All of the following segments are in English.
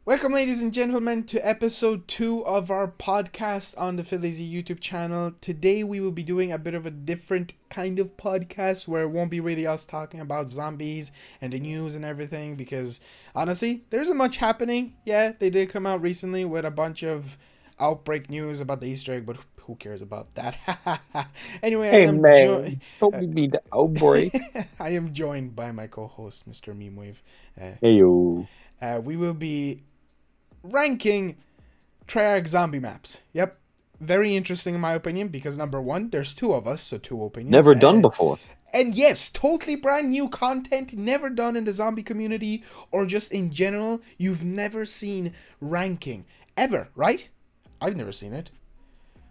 Welcome, ladies and gentlemen, to episode 2 of our podcast on the Phillies YouTube channel. Today, we will be doing a bit of a different kind of podcast where it won't be really us talking about zombies and the news and everything because, honestly, there isn't much happening. Yeah, they did come out recently with a bunch of outbreak news about the Easter egg, but who cares about that? Anyway, Hey man, don't uh, be the outbreak. I am joined by my co-host, Mr. Memewave. Hey yo. We will be ranking Treyarch zombie maps. Yep. Very interesting in my opinion because number one, there's two of us, so two opinions. Never done before. And yes, totally brand new content, never done in the zombie community or just in general. You've never seen ranking ever, right? I've never seen it.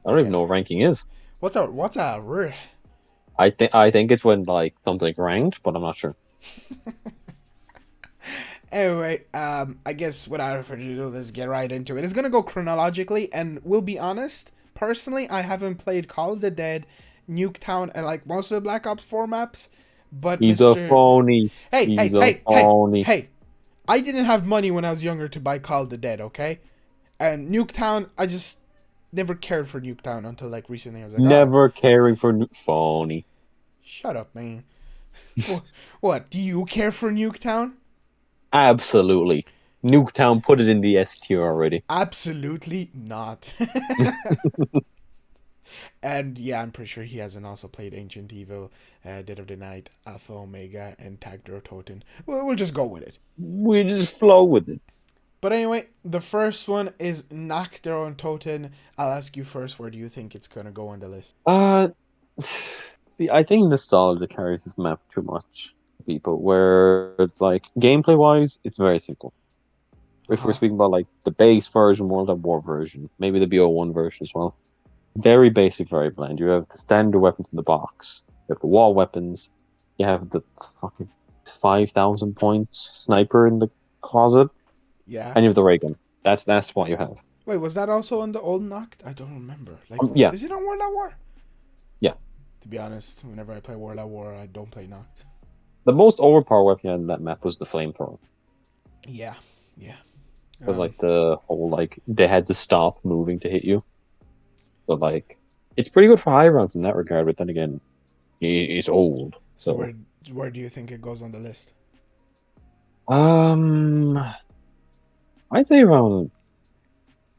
I don't even Okay. know what ranking is. What's a I think it's when like something ranked, but I'm not sure. Anyway, I guess without further ado, let's get right into it. It's gonna go chronologically, and we'll be honest. Personally, I haven't played Call of the Dead, Nuketown, and like most of the Black Ops 4 maps. But He's a Mister, phony. hey, He's hey, a hey, hey, phony. hey, I didn't have money when I was younger to buy Call of the Dead. Okay, and Nuketown, I just never cared for Nuketown until like recently. I was like, oh, Never caring for phony. shut up, man. What? Do you care for Nuketown? Absolutely. Nuketown put it in the S tier already. Absolutely not. And yeah, I'm pretty sure he hasn't also played Ancient Evil, Dead of the Night, Alpha Omega, and Tagder Toten. Well, we'll just go with it. We just flow with it. But anyway, the first one is Nacht Toten. I'll ask you first, where do you think it's gonna go on the list? I think nostalgia carries this map too much. People, where it's like gameplay wise, it's very simple. If we're Uh-huh. speaking about like the base version, World at War version, maybe the BO1 version as well. Very basic, very bland. You have the standard weapons in the box. You have the wall weapons. You have the fucking 5,000 points sniper in the closet, Yeah. and you have the ray gun. That's what you have. Wait, was that also on the old Nacht? I don't remember. Like, Yeah, is it on World at War? yeah. To be honest, whenever I play World at War, I don't play Nacht. The most overpowered weapon you had in that map was the flamethrower. Yeah, yeah. Because like the whole like they had to stop moving to hit you. But like it's pretty good for high rounds in that regard. But then again, it's old. So So where do you think it goes on the list? um, I'd say around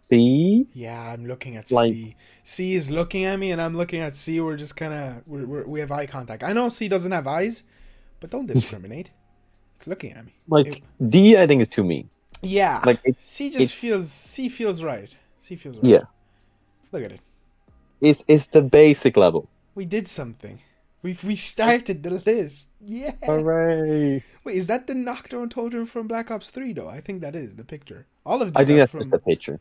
C. Yeah, I'm looking at Like C. C is looking at me, and I'm looking at C. We're just kind of we have eye contact. I know C doesn't have eyes, but don't discriminate. It's looking at me. like D, I think is too mean. Yeah, Like C feels right. C feels right. yeah, Look at it. it's the basic level. We did something. We started the list. Yeah. Hooray! Wait, is that the Nocturne Totem from Black Ops 3 though? I think that is the picture. All of I these think are that's just the from picture.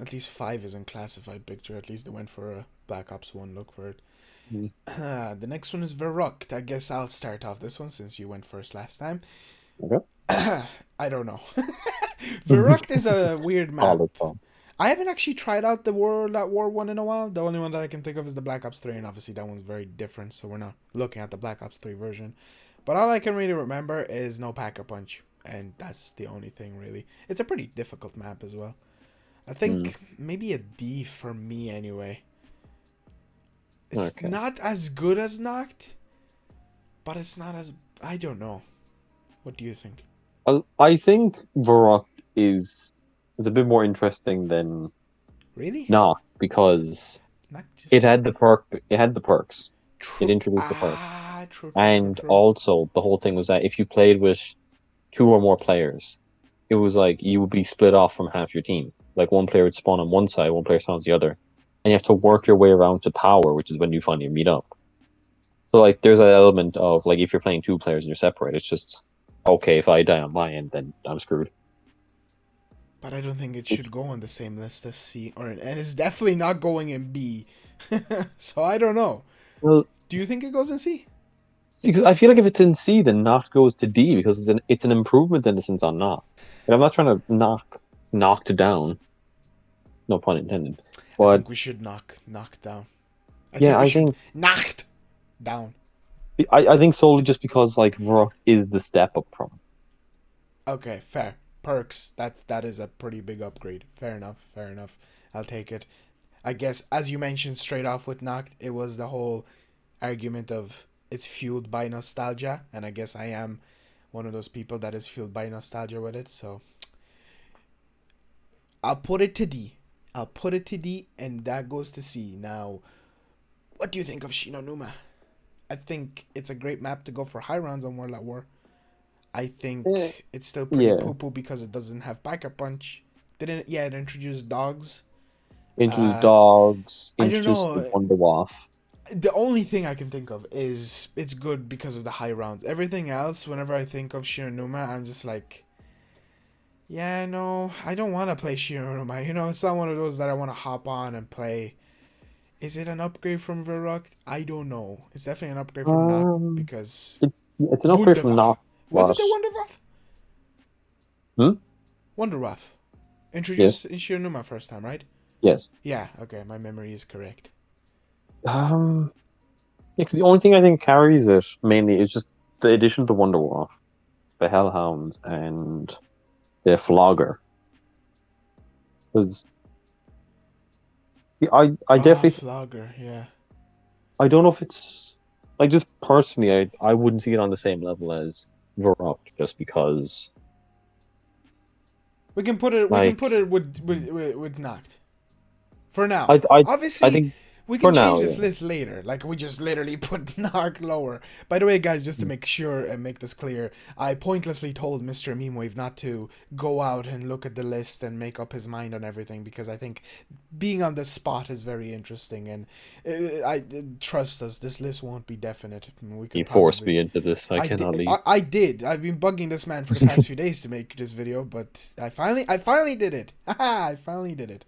at least 5 is in classified picture. At least they went for a Black Ops 1 look for it. Mm. The next one is Verruckt. I guess I'll start off this one since you went first last time. Okay. I don't know. Verruckt is a weird map. Solid thoughts. I haven't actually tried out the World at War one in a while. The only one that I can think of is the Black Ops 3, and obviously that one's very different, so we're not looking at the Black Ops 3 version. But all I can really remember is no Pack-a-Punch, and that's the only thing really. It's a pretty difficult map as well. I Mm. think maybe a D for me anyway. It's Okay. not as good as Nacht, but it's not as... I don't know. What do you think? I think Varrock is a bit more interesting than Really? Knock because Not just... it had the perks. It True. introduced the perks. Ah, true, true, true, And true. also the whole thing was that if you played with two or more players, it was like you would be split off from half your team. Like one player would spawn on one side, one player spawns the other. And you have to work your way around to power, which is when you finally meet up. So like there's an element of like if you're playing two players and you're separate, it's just okay, if I die on my end, then I'm screwed. But I don't think it Which should go on the same list as C, or and it's definitely not going in B. So I don't know. well, Do you think it goes in C? see, because I feel like if it's in C, then Knock goes to D because it's an improvement in a sense on Knock. And I'm not trying to knocked down, no pun intended. I But think we should knock down. I yeah, think we I should think knocked down. I think solely just because like Rook is the step up from. Okay, fair. perks, that is a pretty big upgrade. Fair enough. Fair enough. I'll take it. I guess, as you mentioned straight off with Nacht, it was the whole argument of it's fueled by nostalgia, and I guess I am one of those people that is fueled by nostalgia with it. So I'll put it to D. I'll put it to D, and that goes to C. Now, what do you think of Shi No Numa? I think it's a great map to go for high rounds on World at War. I think it's still pretty Yeah. poo-poo because it doesn't have backup punch. Didn't it introduced dogs. Introduce dogs. I don't Introduce know. the Wonder Waff. The only thing I can think of is it's good because of the high rounds. Everything else, whenever I think of Shi No Numa, I'm just like, yeah, no, I don't want to play Shi No Numa. You know, it's not one of those that I want to hop on and play. Is it an upgrade from Verruckt? I don't know. It's definitely an upgrade from Nacht because It's an upgrade from Nacht. Was it the Wonderwaff? Wonderwaff. Introduced in Shi No Numa first time, right? Yes. Yeah, okay, my memory is correct. Because the only thing I think carries it mainly is just the addition of the Wonder Waff, the Hellhounds, and the Flogger. Because see, I definitely Flogger, yeah. I don't know if it's like just personally I wouldn't see it on the same level as Verruckt just because we can put it like, with Nacht. For now. I Obviously, think we can for change now, this yeah. list later. Like, we just literally put Nacht lower. By the way, guys, just to make sure and make this clear, I pointlessly told Mr. Memewave not to go out and look at the list and make up his mind on everything, because I think being on the spot is very interesting, and I trust us, this list won't be definite. We could You forced me into this. I cannot leave. I did. I've been bugging this man for the past few days to make this video, but I finally did it. I finally did it.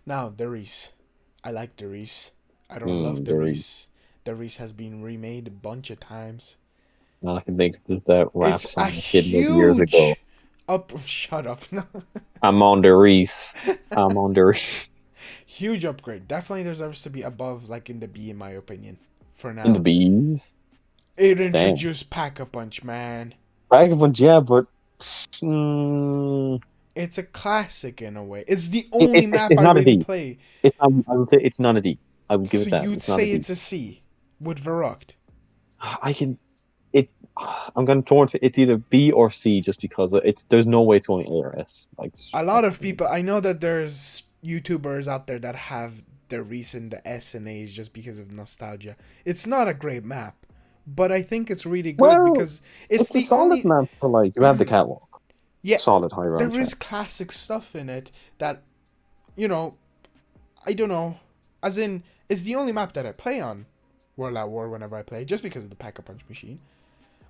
Now, the Riese. I like the Riese. I don't love the Riese. The Riese has been remade a bunch of times. All I can think of is that rap It's song a years ago. Shut up. I'm on the Riese. I'm on the Riese. Huge upgrade. Definitely deserves to be above, like, in the B, in my opinion. For now. In the bees. It introduced Pack-a-Punch, man. Pack-a-Punch, yeah, but it's a classic in a way. It's the only map it's I not really a D. play. I would say it's not a D. I would give it that. So you'd say it's a C with Verruckt. I'm gonna torn. It's either B or C just because there's no way it's only A or S. Like a lot of people, I know that there's YouTubers out there that have the recent S and A's just because of nostalgia. It's not a great map, but I think it's really good because it's the solid only map for like you have the catwalk. Yeah, solid high round. There is classic stuff in it that, you know, I don't know. As in, it's the only map that I play on World at War whenever I play, just because of the Pack-a-Punch machine.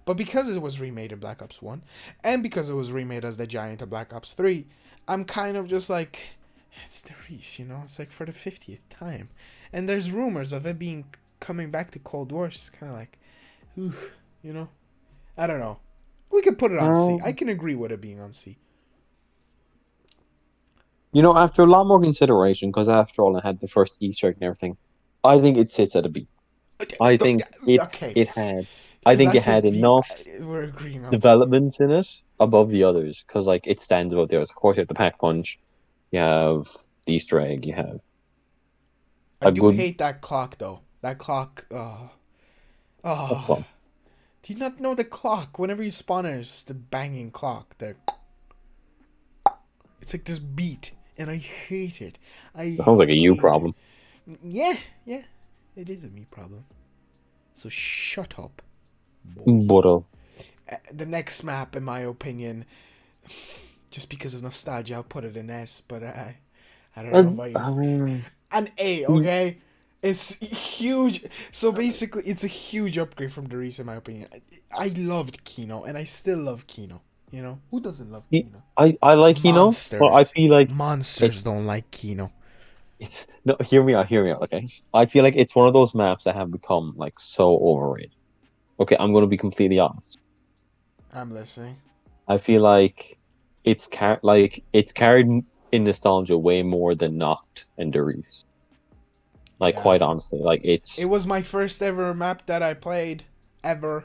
But because it was remade in Black Ops 1, and because it was remade as the Giant of Black Ops 3, I'm kind of just like, it's the Riese, you know? It's like for the 50th time. And there's rumors of it coming back to Cold War. It's kind of like, ooh, you know? I don't know. We can put it on C. I can agree with it being on C. You know, after a lot more consideration, because after all, I had the first Easter egg and everything, I think it sits at a B. I think it had enough developments in it above the others, because like it stands above the others. Of course, you have the Pack Punch, you have the Easter egg, you have. I do hate that clock though. That clock. Do you not know the clock? Whenever you spawn it, it's the banging clock. It's like this beat, and I hate it. Sounds like a you problem. Yeah, it is a me problem. So shut up. But the next map, in my opinion, just because of nostalgia, I'll put it in S. But I don't know about you. An A, okay. It's huge. So basically, it's a huge upgrade from the Riese, in my opinion. I loved Kino, and I still love Kino. You know, who doesn't love Kino? I like Kino, but I feel like monsters don't like Kino. Hear me out. Okay, I feel like it's one of those maps that have become like so overrated. Okay, I'm going to be completely honest. I'm listening. I feel like it's carried in nostalgia way more than Nacht and the Riese. Like, quite honestly, like it was my first ever map that I played ever.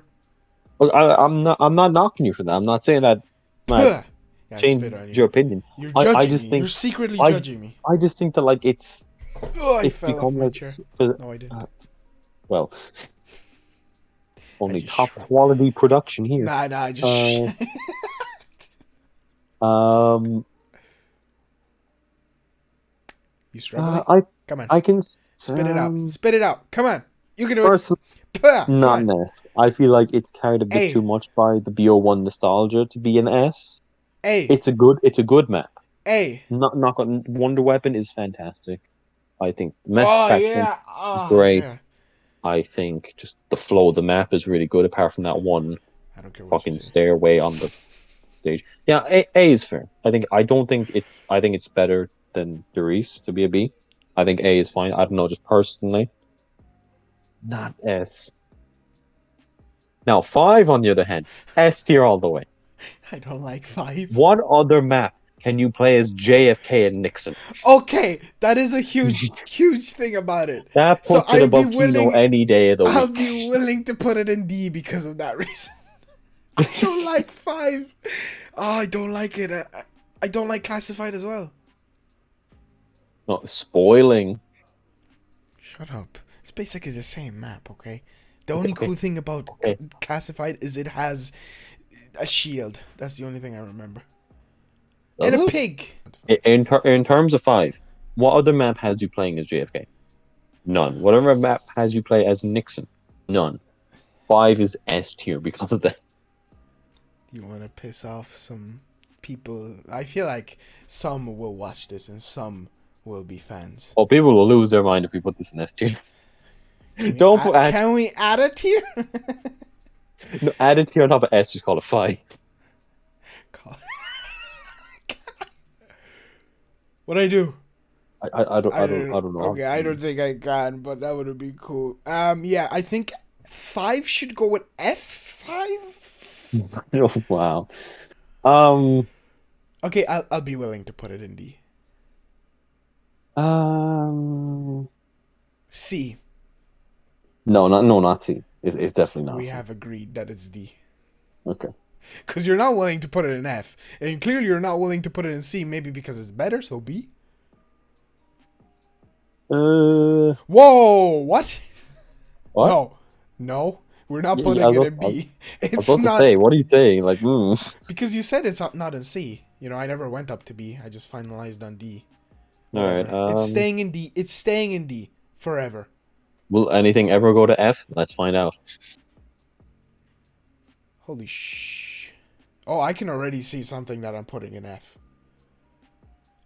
I'm not knocking you for that. I'm not saying that. Yeah, Yeah, I spit change on your you. opinion. You're I judging just me. think You're secretly I judging me. I just think that like Oh, I it's fell off become my like chair. No, I didn't. well, I only just top shrugged. quality production here. Nah, I just. Uh, um, You struggling? I Come on. I can Spit it out. Spit it out. Come on. You can do it. personally Pah, come not on. an S. I feel like it's carried a bit too A. much by the BO1 nostalgia to be an S. A. It's a good map. A. Not Wonder Weapon is fantastic. I think map Oh, faction yeah. is Oh, great. yeah. I think just the flow of the map is really good, apart from that one I don't care what you fucking say. stairway on the stage. Yeah, A is fair. I don't think it. I think it's better than the Riese to be a B. I think A is fine. I don't know, just personally. Not S. Now 5, on the other hand, S tier all the way. I don't like 5. What other map can you play as JFK and Nixon? Okay, that is a huge, huge thing about it. That So puts it above Kino any day of the I'll week. be willing to put it in D because of that reason. I don't like 5. Oh, I don't like it. I don't like classified as well. Not spoiling. Shut up. It's basically the same map, okay? The only cool thing about classified is it has a shield. That's the only thing I remember. Does And a it? pig. In terms of 5, what other map has you playing as JFK? None. Whatever map has you play as Nixon? None. 5 is S tier because of that. You want to piss off some people? I feel like some will watch this and some will be fans. Oh, people will lose their mind if we put this in S tier. Can we add it here? No, add it tier on top of S, just call it 5. What'd I do? I don't know. Okay, I don't think I can, but that would be cool. Yeah, I think 5 should go with F5. Wow. Okay, I'll be willing to put it in D. C. No, not C. It's definitely not We C. have agreed that it's D. Okay. Because you're not willing to put it in F. And clearly you're not willing to put it in C. Maybe because it's better, so B? Whoa! What? What? No. We're not Yeah, putting it in B. I was It's about to not... say, what are you saying? Like, Because you said it's not in C. You know, I never went up to B. I just finalized on D. Alright, It's staying in D. It's staying in D. Forever. will anything ever go to F? Let's find out. Holy sh... Oh, I can already see something that I'm putting in F.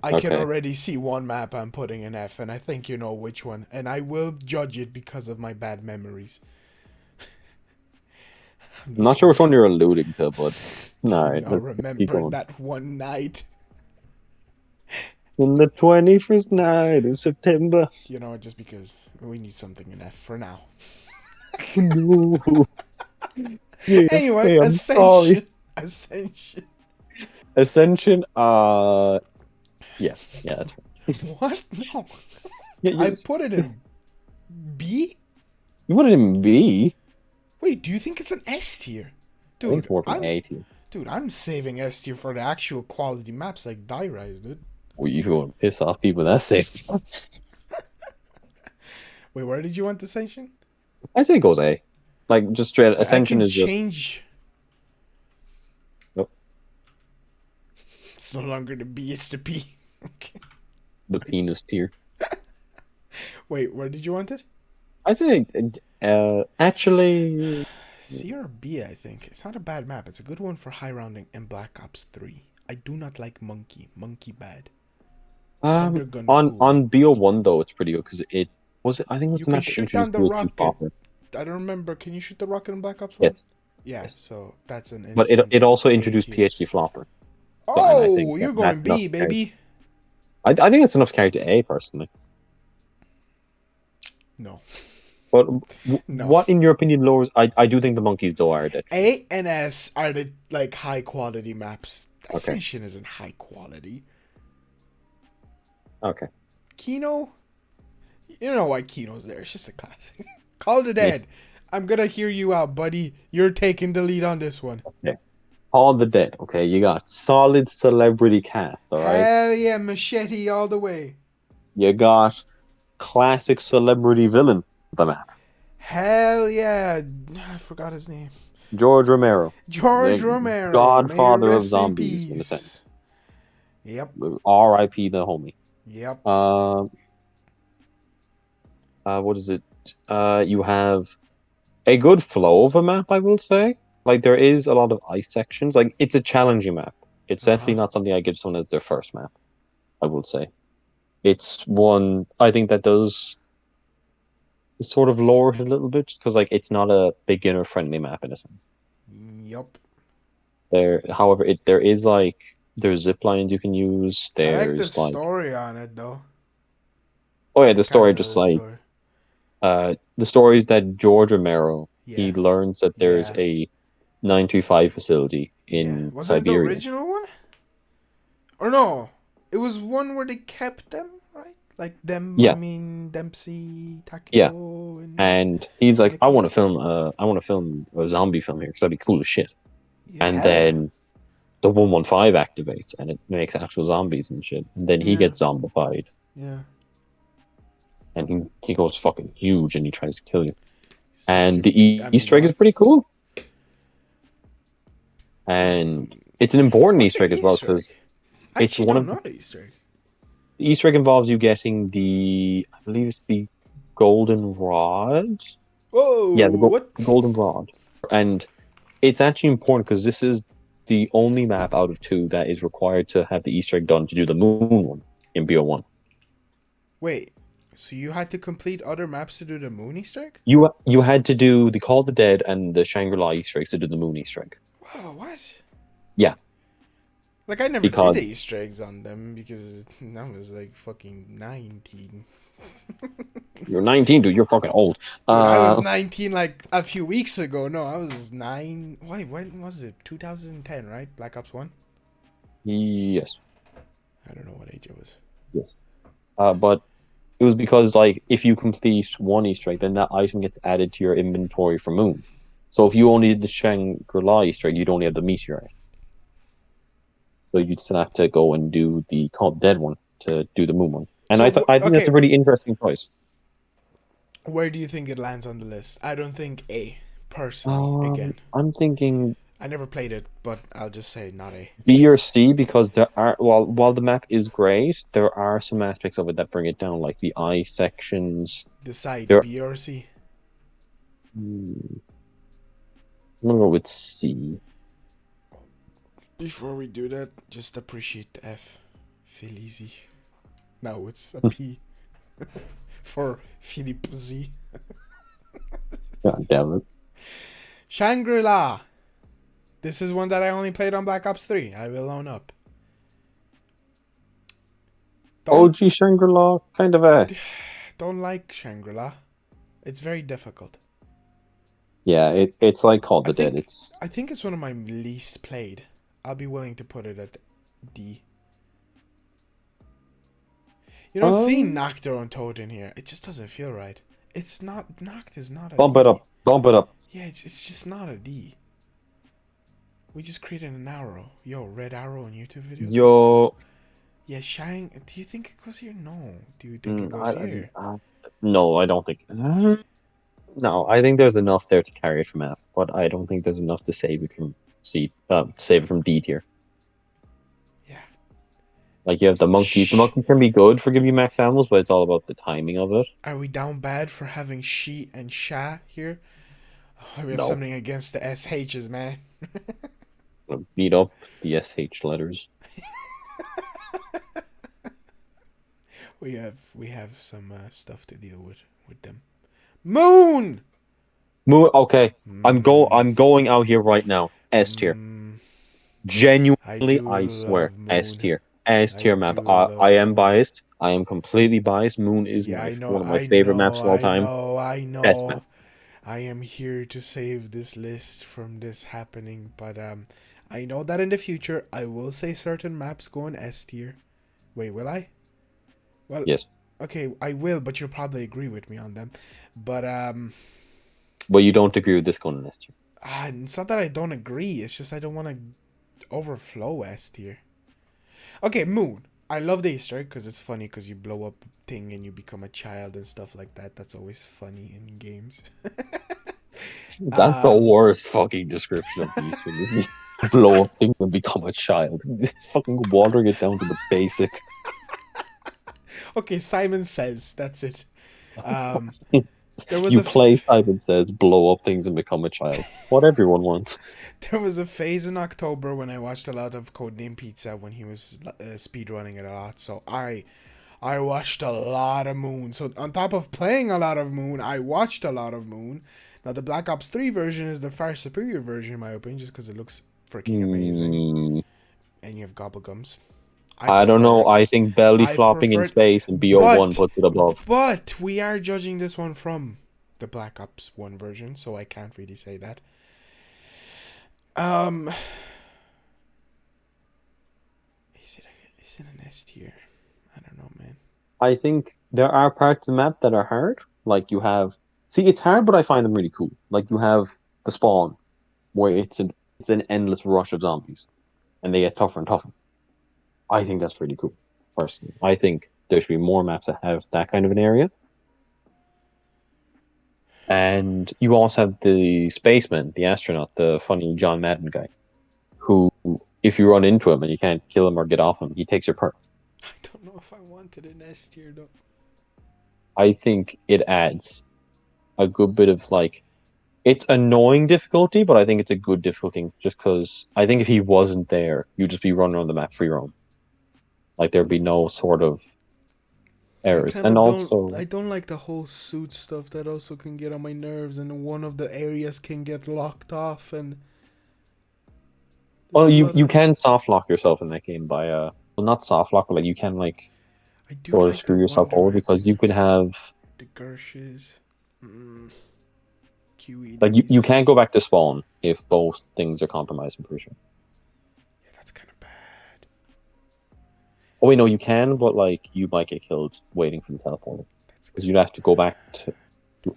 I can already see one map I'm putting in F, and I think you know which one. And I will judge it because of my bad memories. I'm not sure which one you're alluding to, but alright, let's keep remember going. that one night. In the 21st night of September. You know, just because we need something in F for now. No. Yeah, Anyway, hey, I'm Ascension. sorry. Ascension. Ascension, yeah, that's right. What? No. Yeah, I put it in B? you put it in B? Wait, do you think it's an S tier? I think it's more from A tier. Dude, I'm saving S tier for the actual quality maps like Die Rise, dude. Well, you go and piss off people, that's it. Wait, where did you want Ascension? I say it goes A. Like, just straight, Ascension is just... change. Nope. It's no longer the B, it's the P. Okay. The penis tier. Wait, where did you want it? I say, actually... C or B, I think. It's not a bad map. It's a good one for high rounding and Black Ops 3. I do not like Monkey. Monkey bad. on BO1 though, it's pretty good because it was. I think it was the map that introduced the rocket. I don't remember. Can you shoot the rocket in Black Ops 1? Yes. Yeah. Yes. So that's an. But it also introduced PhD Flopper. Oh, you're going B, baby. I think it's enough to carry to A personally. No. But what, in your opinion, lowers? I do think the monkeys though are that. A and S are the like high quality maps. Ascension isn't high quality. Okay. Kino, you know why Kino's there. It's just a classic. Call it a dead. I'm gonna hear you out, buddy. You're taking the lead on this one. Okay. All the Dead. Okay, you got solid celebrity cast. All right, Hell yeah, machete all the way. you got classic celebrity villain of the map, Hell yeah. I forgot his name. George Romero, George the Romero. May you godfather of rest in zombies in a sense. peace. Yep. R.I.P. the homie. Yep. What is it? You have a good flow of a map, I will say. Like there is a lot of ice sections. Like it's a challenging map. It's definitely not something I give someone as their first map, I would say. It's one I think that does sort of lower it a little bit just because like it's not a beginner friendly map in a sense. Yep. However, there is like there's zip lines you can use. I like the There's like story on it though. oh yeah, the Like kind story of just the like story. the story is that George Romero he Yeah. learns that there's Yeah. a 925 facility Yeah. in Wasn't it the Siberia. original one? Or no? It was one where they kept them, right? Like them, I Yeah, mean Dempsey, yeah. Takeo, and And he's like, Nikolai. I want to film a zombie film here because that'd be cool as shit. Yeah, And hell yeah. then the 115 activates and it makes actual zombies and shit. And then he Yeah. gets zombified Yeah. and he goes fucking huge and he tries to kill you. Such And a the I mean Easter egg is what? pretty cool. And it's an important What's Easter the egg as well Easter because egg? I it's actually one don't of know the Easter egg. the Easter egg involves you getting I believe it's the golden rod. Yeah, Whoa, what? golden rod. And it's actually important because this is the only map out of two that is required to have the Easter egg done to do the moon one in BO1. Wait, so you had to complete other maps to do the moon Easter egg? You had to do the Call of the Dead and the Shangri-La Easter eggs to do the moon Easter egg. Wow, what? Yeah, Like I never did the because Easter eggs on them because I was like fucking 19. you're 19, dude. You're fucking old. Dude, I was 19 like a few weeks ago. No, I was 9. Wait, when was it? 2010, right? Black Ops 1? Yes, I don't know what age it was. yes. But it was because like if you complete one Easter egg, then that item gets added to your inventory for moon. So if you only did the Shangri-La Easter egg, you'd only have the meteorite. So you'd still have to go and do the Call of the Dead one to do the moon one. And So, I think that's okay, a pretty interesting choice. where do you think it lands on the list? I don't think A, personally, again. I'm thinking I never played it, but I'll just say not A. B or C because there are while the map is great, there are some aspects of it that bring it down, like the eye sections. Decide There, B or C. I'm gonna go with C. Before we do that, just appreciate the F. Feel easy. Now it's a P. For Philippe Z. God damn it. Shangri-La. This is one that I only played on Black Ops 3. I will own up. OG Shangri-La, kind of a. Don't like Shangri-La. It's very difficult. Yeah, it's like Call of the Dead. I think it's one of my least played. I'll be willing to put it at D. You know, seeing Nacht or Untoten here, it just doesn't feel right. It's not. Nacht is not a bump D. it up, bump it up. Yeah, it's just not a D. We just created an arrow. Yo, red arrow on YouTube videos. Yo, yeah, Shang. Do you think it goes here? No. Do you think it goes here? no, I don't think. No, I think there's enough there to carry it from F, but I don't think there's enough to save it from C. Save it from D tier. Yeah. Like you have the monkeys. The monkeys can be good for giving you max animals, but it's all about the timing of it. Are we down bad for having Shi and Sha here? Oh, we have No. something against the SHs, man. Beat up the SH letters. we have some stuff to deal with them. Moon. Okay, I'm going out here right now. S tier. Genuinely, I swear, S tier. S tier map. I am biased. I am completely biased. Moon is one of my favorite maps of all time. I know. Best map. I am here to save this list from this happening, but I know that in the future I will say certain maps go in S tier. Wait, will I? Well, yes. Okay, I will, but you'll probably agree with me on them. But Well, you don't agree with this going in S tier. it's not that I don't agree. It's just I don't want to Overflow S tier. Okay, Moon. I love the Easter egg because it's funny because you blow up a thing and you become a child and stuff like that. That's always funny in games. That's the worst fucking description of these things. Blow up things and become a child. It's fucking watering it down to the basic. Okay, Simon Says. That's it. There was You play Simon Says, blow up things and become a child. What everyone wants. There was a phase in October when I watched a lot of Codename Pizza when he was speedrunning it a lot. So I watched a lot of Moon. So on top of playing a lot of Moon, I watched a lot of Moon. Now the Black Ops 3 version is the far superior version in my opinion, just because it looks freaking amazing. And you have Gobblegums. I don't know. I think belly flopping in space and BO1 puts it above. But we are judging this one from the Black Ops 1 version, so I can't really say that. Is it an S tier? I don't know, man. I think there are parts of the map that are hard. Like you have, see, it's hard, but I find them really cool. Like you have the spawn, where it's an endless rush of zombies, and they get tougher and tougher. I think that's pretty cool. Personally, I think there should be more maps that have that kind of an area. And you also have the spaceman, the astronaut, the funny John Madden guy, who, if you run into him and you can't kill him or get off him, he takes your perk. I don't know if I wanted an S tier though. I think it adds a good bit of like, it's annoying difficulty, but I think it's a good difficulty just because I think if he wasn't there, you'd just be running around the map free roam. Like there'd be no sort of errors. And also, I don't like the whole suit stuff. That also can get on my nerves, and one of the areas can get locked off. And well, you can soft lock yourself in that game by well, not soft lock, but like you can like sort of screw yourself over because you could have the Gershes, QEDs. Like you can't go back to spawn if both things are compromised. I'm pretty sure. Yeah, that's kind of bad. Oh wait, no, you can, but like you might get killed waiting for the teleporter because you'd have to go back to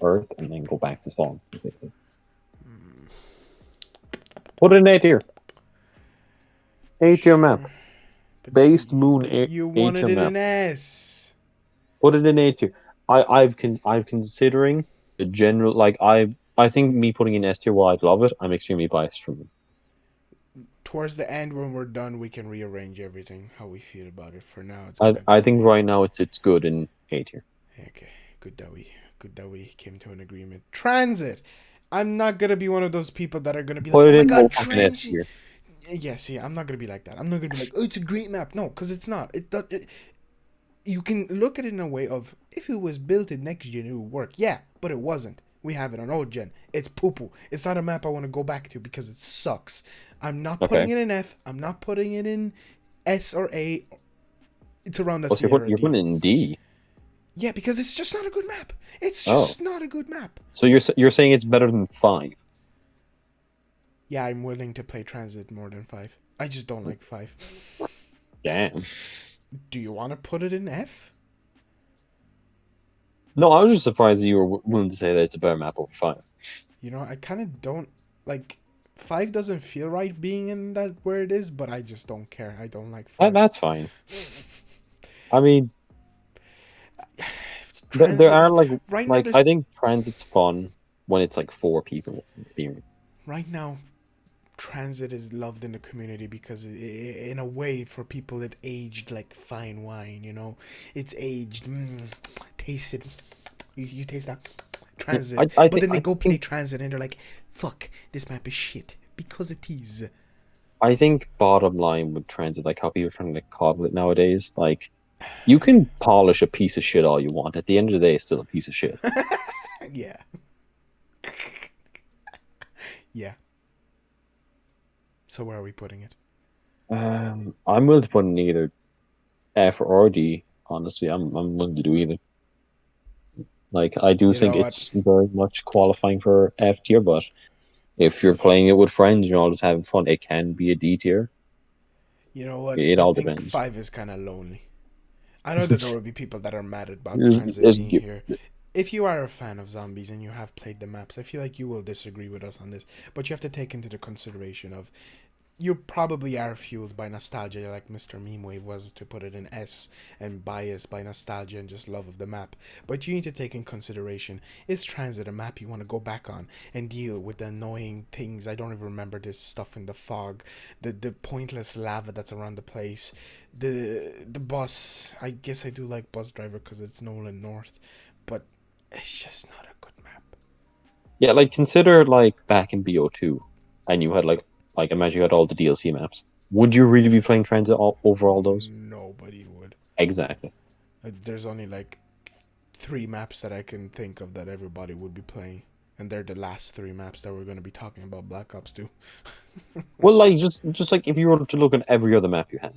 Earth and then go back to spawn. Put it in A tier. A tier map. Based Moon A tier map. You wanted it in S. Put it in A tier. I've considering the general like I think me putting in S tier while I'd love it, I'm extremely biased from it. Towards the end, when we're done, we can rearrange everything how we feel about it. For now, it's. I think right now it's good in A tier. Okay, good that we came to an agreement. TranZit. I'm not gonna be one of those people that are gonna be like, oh my god, TranZit. Yeah, see, I'm not gonna be like that. I'm not gonna be like, oh, it's a great map. No, because it's not. You can look at it in a way of, if it was built in next gen, it would work. Yeah, but it wasn't. We have it on old gen. It's poo-poo. It's not a map I want to go back to because it sucks. I'm not putting it in F. I'm not putting it in S or A. It's around the C. You're putting it in D. Yeah, because it's just not a good map. It's just not a good map. So you're saying it's better than 5? Yeah, I'm willing to play TranZit more than 5. I just don't like 5. Damn. Do you want to put it in F? No, I was just surprised that you were willing to say that it's a better map over 5. You know, I kind of don't like 5. Doesn't feel right being in that where it is, but I just don't care. I don't like 5. That's fine. I mean, there are like I think TranZit's fun when it's like 4 people's experience. Right now, TranZit is loved in the community because in a way, for people, it aged like fine wine, you know? It's aged. Taste it. You taste that TranZit. But then they go play TranZit and they're like, fuck, this map is shit. Because it is. I think bottom line with TranZit, like how people are trying to like coddle it nowadays, like, you can polish a piece of shit all you want. At the end of the day, it's still a piece of shit. Yeah. Yeah. So where are we putting it? I'm willing to put in either F or D. Honestly, I'm willing to do either. Like, I do think it's very much qualifying for F tier, but if you're playing it with friends, you're all just having fun, it can be a D tier. You know what? It all depends. 5 is kind of lonely. I know that there will be people that are mad about TranZit being here. If you are a fan of zombies and you have played the maps, I feel like you will disagree with us on this. But you have to take into the consideration of you probably are fueled by nostalgia, like Mr. Memewave was, to put it in S, and biased by nostalgia and just love of the map. But you need to take in consideration, is TranZit a map you want to go back on and deal with the annoying things? I don't even remember this stuff in the fog, the pointless lava that's around the place, the bus. I guess I do like Bus Driver because it's Nolan North, but it's just not a good map. Yeah, like consider like back in BO2, and you had like imagine you had all the DLC maps. Would you really be playing Transit over all those? Nobody would. Exactly. There's only like three maps that I can think of that everybody would be playing, and they're the last three maps that we're going to be talking about Black Ops 2. Well, like just like if you were to look at every other map you had,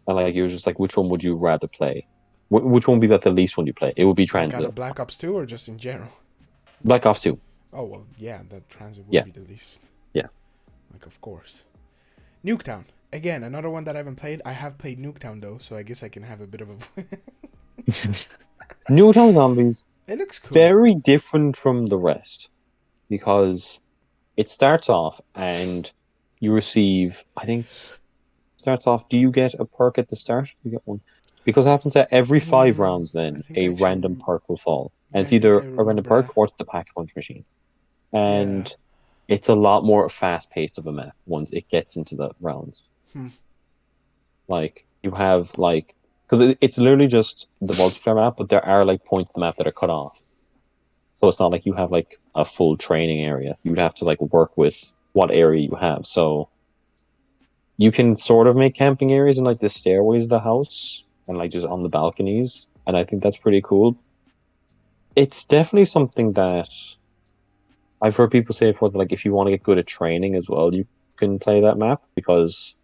and like you were just like, which one would you rather play? Which one would be that the least one you play? It would be Like out Transit. of Black Ops 2 or just in general? Black Ops 2. Oh, well, yeah, the TranZit would Yeah, be the least. yeah. Like, of course. Nuketown. Again, another one that I haven't played. I have played Nuketown, though, so I guess I can have a bit of a... Nuketown Zombies, It looks cool. very different from the rest because it starts off and you receive, I think it's starts off, do you get a perk at the start? You get one. Because it happens that every 5 rounds, I then think I a actually... random perk will fall. And Yeah, it's I think I either a random remember perk that. or it's the pack punch machine. Yeah. And it's a lot more fast paced of a map once it gets into the rounds. Hmm. Like, you have, like, because it's literally just the multiplayer map, but there are, like, points of the map that are cut off. So it's not like you have, like, a full training area. You'd have to, like, work with what area you have. So you can sort of make camping areas in like the stairways of the house and like just on the balconies, and I think that's pretty cool. It's definitely something that I've heard people say before that like if you want to get good at training as well, you can play that map because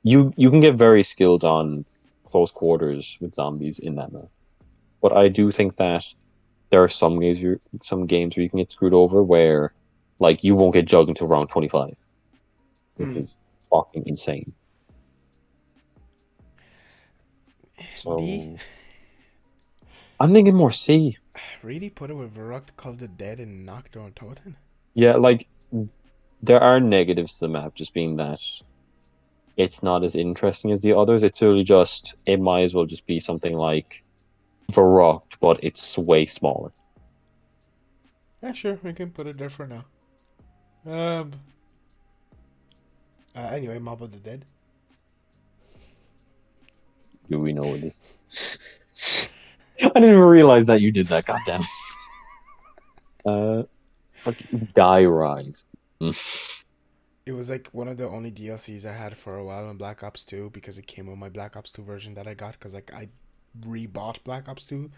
you can get very skilled on close quarters with zombies in that map. But I do think that there are some games where you can get screwed over where like you won't get jugged until round 25, which Hmm. is fucking insane. D? So I'm thinking more C. Really put it with Verruckt, Call of the Dead, and Nacht or Toten? Yeah, like there are negatives to the map, just being that it's not as interesting as the others. It's really just it might as well just be something like Verruckt, but it's way smaller. Yeah, sure, we can put it there for now. Um. Anyway, Mob of the Dead. Do we know what this? I didn't even realize that you did that. Goddamn. Fucking Die Rise. It was like one of the only DLCs I had for a while on Black Ops 2 because it came with my Black Ops 2 version that I got because like I rebought Black Ops 2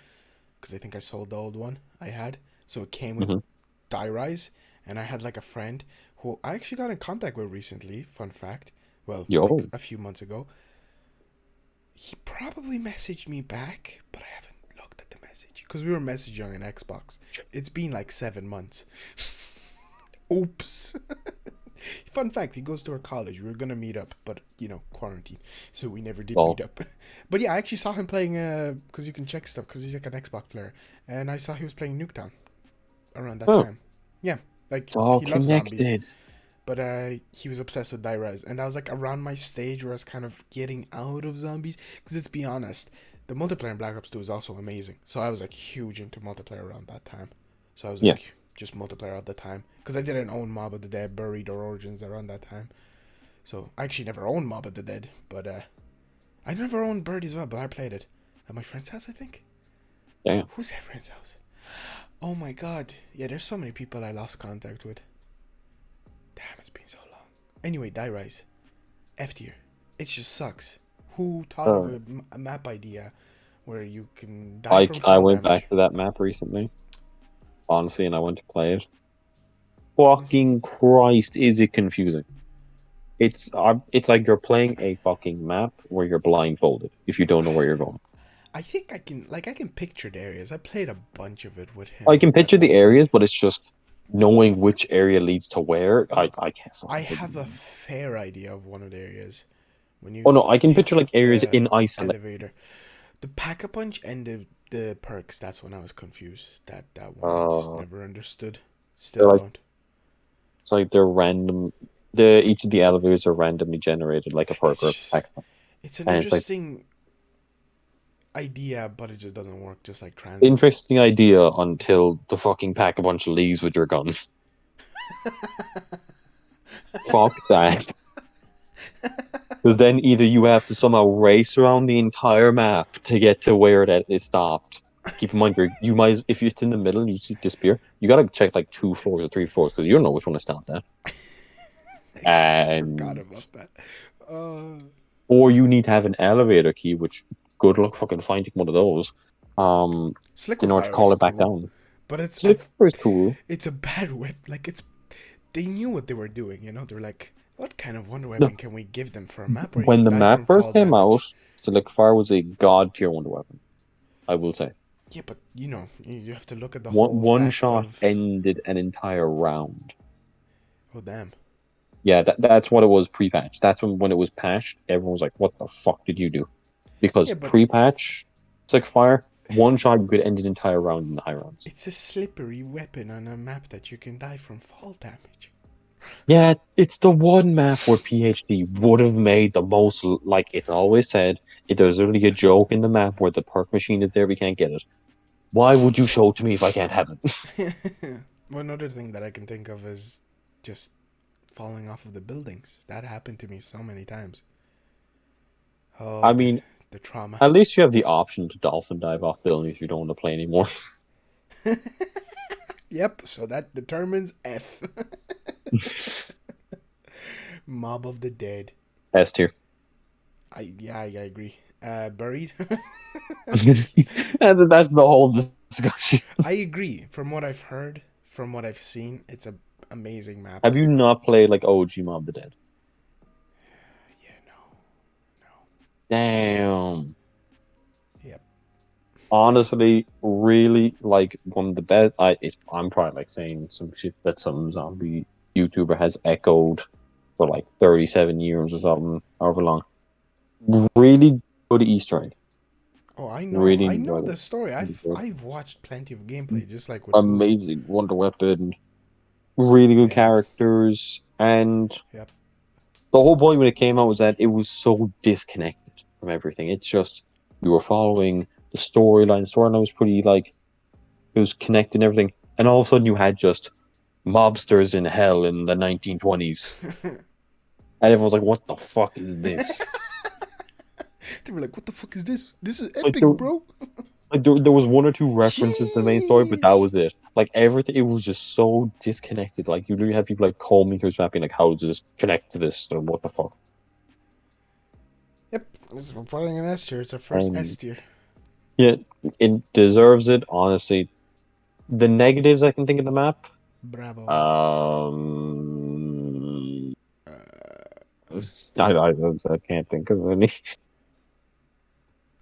because I think I sold the old one I had. So it came with Mhm. Die Rise, and I had like a friend who I actually got in contact with recently. Fun fact. Well, like Yo, a few months ago. He probably messaged me back, but I haven't looked at the message because we were messaging on Xbox. It's been like 7 months. Oops. Fun fact, he goes to our college. We were gonna meet up, but quarantine, so we never did lol. meet up. But yeah, I actually saw him playing because you can check stuff because he's like an Xbox player, and I saw he was playing Nuketown around that Huh. time. Yeah, like It's all he loves zombies, connected. but he was obsessed with Die Rise, and I was like around my stage where I was kind of getting out of zombies. Because let's be honest, the multiplayer in Black Ops 2 is also amazing. So I was like huge into multiplayer around that time. So I was Yeah. like just multiplayer at the time because I didn't own Mob of the Dead, Buried, or Origins around that time. So I actually never owned Mob of the Dead, but I never owned Buried as well. But I played it at my friend's house, I think. Damn. Who's that friend's house? Oh my god. Yeah, there's so many people I lost contact with. Damn, it's been so long. Anyway, Die Rise. F tier. It just sucks. Who thought of Uh, a map idea where you can die I from I fall went damage? back to that map recently, honestly, and I went to play it. Mm. Fucking Christ, is it confusing? It's like you're playing a fucking map where you're blindfolded if you don't know where you're going. I think I can picture the areas. I played a bunch of it with I him, can that picture one the friend. areas, but it's just knowing which area leads to where. I can't I fucking figure have it a out. fair idea of one of the areas. When Oh you no, I can picture take like areas the in isolation. elevator, the pack a punch and the perks. That's when I was confused. That one I just Uh, never understood. they're Still like don't. it's like they're random. Each of the elevators are randomly generated like a perk or a pack. It's an And it's like interesting idea, but it just doesn't work. Just like TranZit. interesting idea until the fucking pack a bunch of leaves with your guns. Fuck that. Because then either you have to somehow race around the entire map to get to where that is stopped. Keep in mind, you might if it's in the middle and you see it disappear, you gotta check like 2 floors or 3 floors because you don't know which one to stop at. Actually, forgot And about that. Uh, or you need to have an elevator key, which good luck fucking finding one of those. Slicker In order to Fire call is it back cool, down. but Slipper is cool. it's a bad whip. Like they knew what they were doing. They were like, what kind of wonder No, weapon can we give them for a map where you when can the die map from first fall came out, damage? Select Fire was a god tier wonder weapon. I will say. Yeah, but you have to look at the whole One fact shot of. ended an entire round. Oh damn. Yeah, that's what it was pre-patch. That's when it was patched, everyone was like, "What the fuck did you do?" Because Yeah, but pre-patch, Select Fire, one shot you could end an entire round in the high rounds. it's a slippery weapon on a map that you can die from fall damage. Yeah, it's the one map where PhD would have made the most, like it's always said, if there's literally a joke in the map where the perk machine is there, we can't get it. Why would you show it to me if I can't have it? One other thing that I can think of is just falling off of the buildings. That happened to me so many times. Oh, I the mean, the trauma. at least you have the option to dolphin dive off buildings if you don't want to play anymore. Yep, so that determines F. Mob of the Dead. S tier. I agree. Buried. And that's the whole discussion. I agree. From what I've heard, from what I've seen, it's a amazing map. Have you not played like OG Mob the Dead? Yeah, no, no. Damn. Yep. Honestly, really like one of the best. I'm probably like saying some shit that some zombie YouTuber has echoed for like 37 years or something, however long. Really good Easter egg. Oh, I know. Really I know enjoyed the it. story. Really I've good. I've watched plenty of gameplay, just like with movie. Amazing Wonder Weapon. Really good Yeah. characters. And Yep. the whole point when it came out was that it was so disconnected from everything. It's just you were following the storyline. The storyline was pretty like it was connected and everything. And all of a sudden you had just mobsters in hell in the 1920s. And everyone's like, what the fuck is this? They were like, "What the fuck is this? This is Like epic, there, bro." there was one or two references to the main story, but that Sheesh. was it. Like everything, it was just so disconnected. Like you literally have people like call me who's rapping like, how does this connect to this? Or what the fuck? Yep. We're putting an S tier. It's our first S And tier. yeah, it deserves it, honestly. The negatives I can think of the map. Bravo. Um, I can't think of any.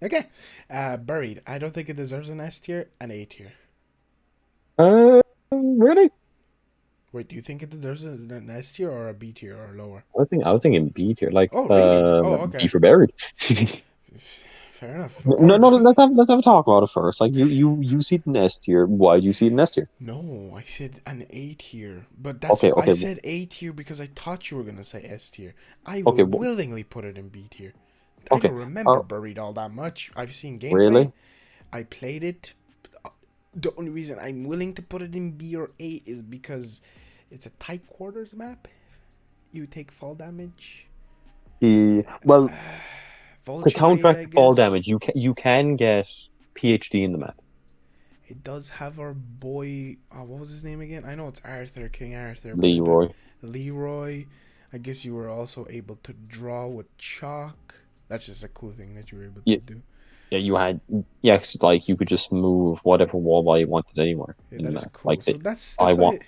Okay. Buried. I don't think it deserves an S tier. An A tier. Really? Wait, do you think it deserves an S tier or a B tier or lower? I was thinking B tier, like Oh, really? Oh, B okay. for buried. Fair enough. No, Or no, let's have a talk about it first. Like you see it in S tier. Why do you see it in S tier? no, I said an A tier, but Okay, I okay, said A tier because I thought you were gonna say S tier. I will okay, willingly put it in B tier. I okay. don't remember Buried all that much. I've seen gameplay. Really? I played it. The only reason I'm willing to put it in B or A is because it's a tight quarters map. You take fall damage. Well, to Vulture raid, counteract I the fall guess. damage, you can get PhD in the map. It does have our boy. What was his name again? I know it's Arthur, King Arthur, but Leroy. Leroy. I guess you were also able to draw with chalk. That's just a cool thing that you were able to Yeah, do. yeah, you had yes, like you could just move whatever wall you wanted anywhere Yeah, in the that is map. cool. Like So say, that's I why. want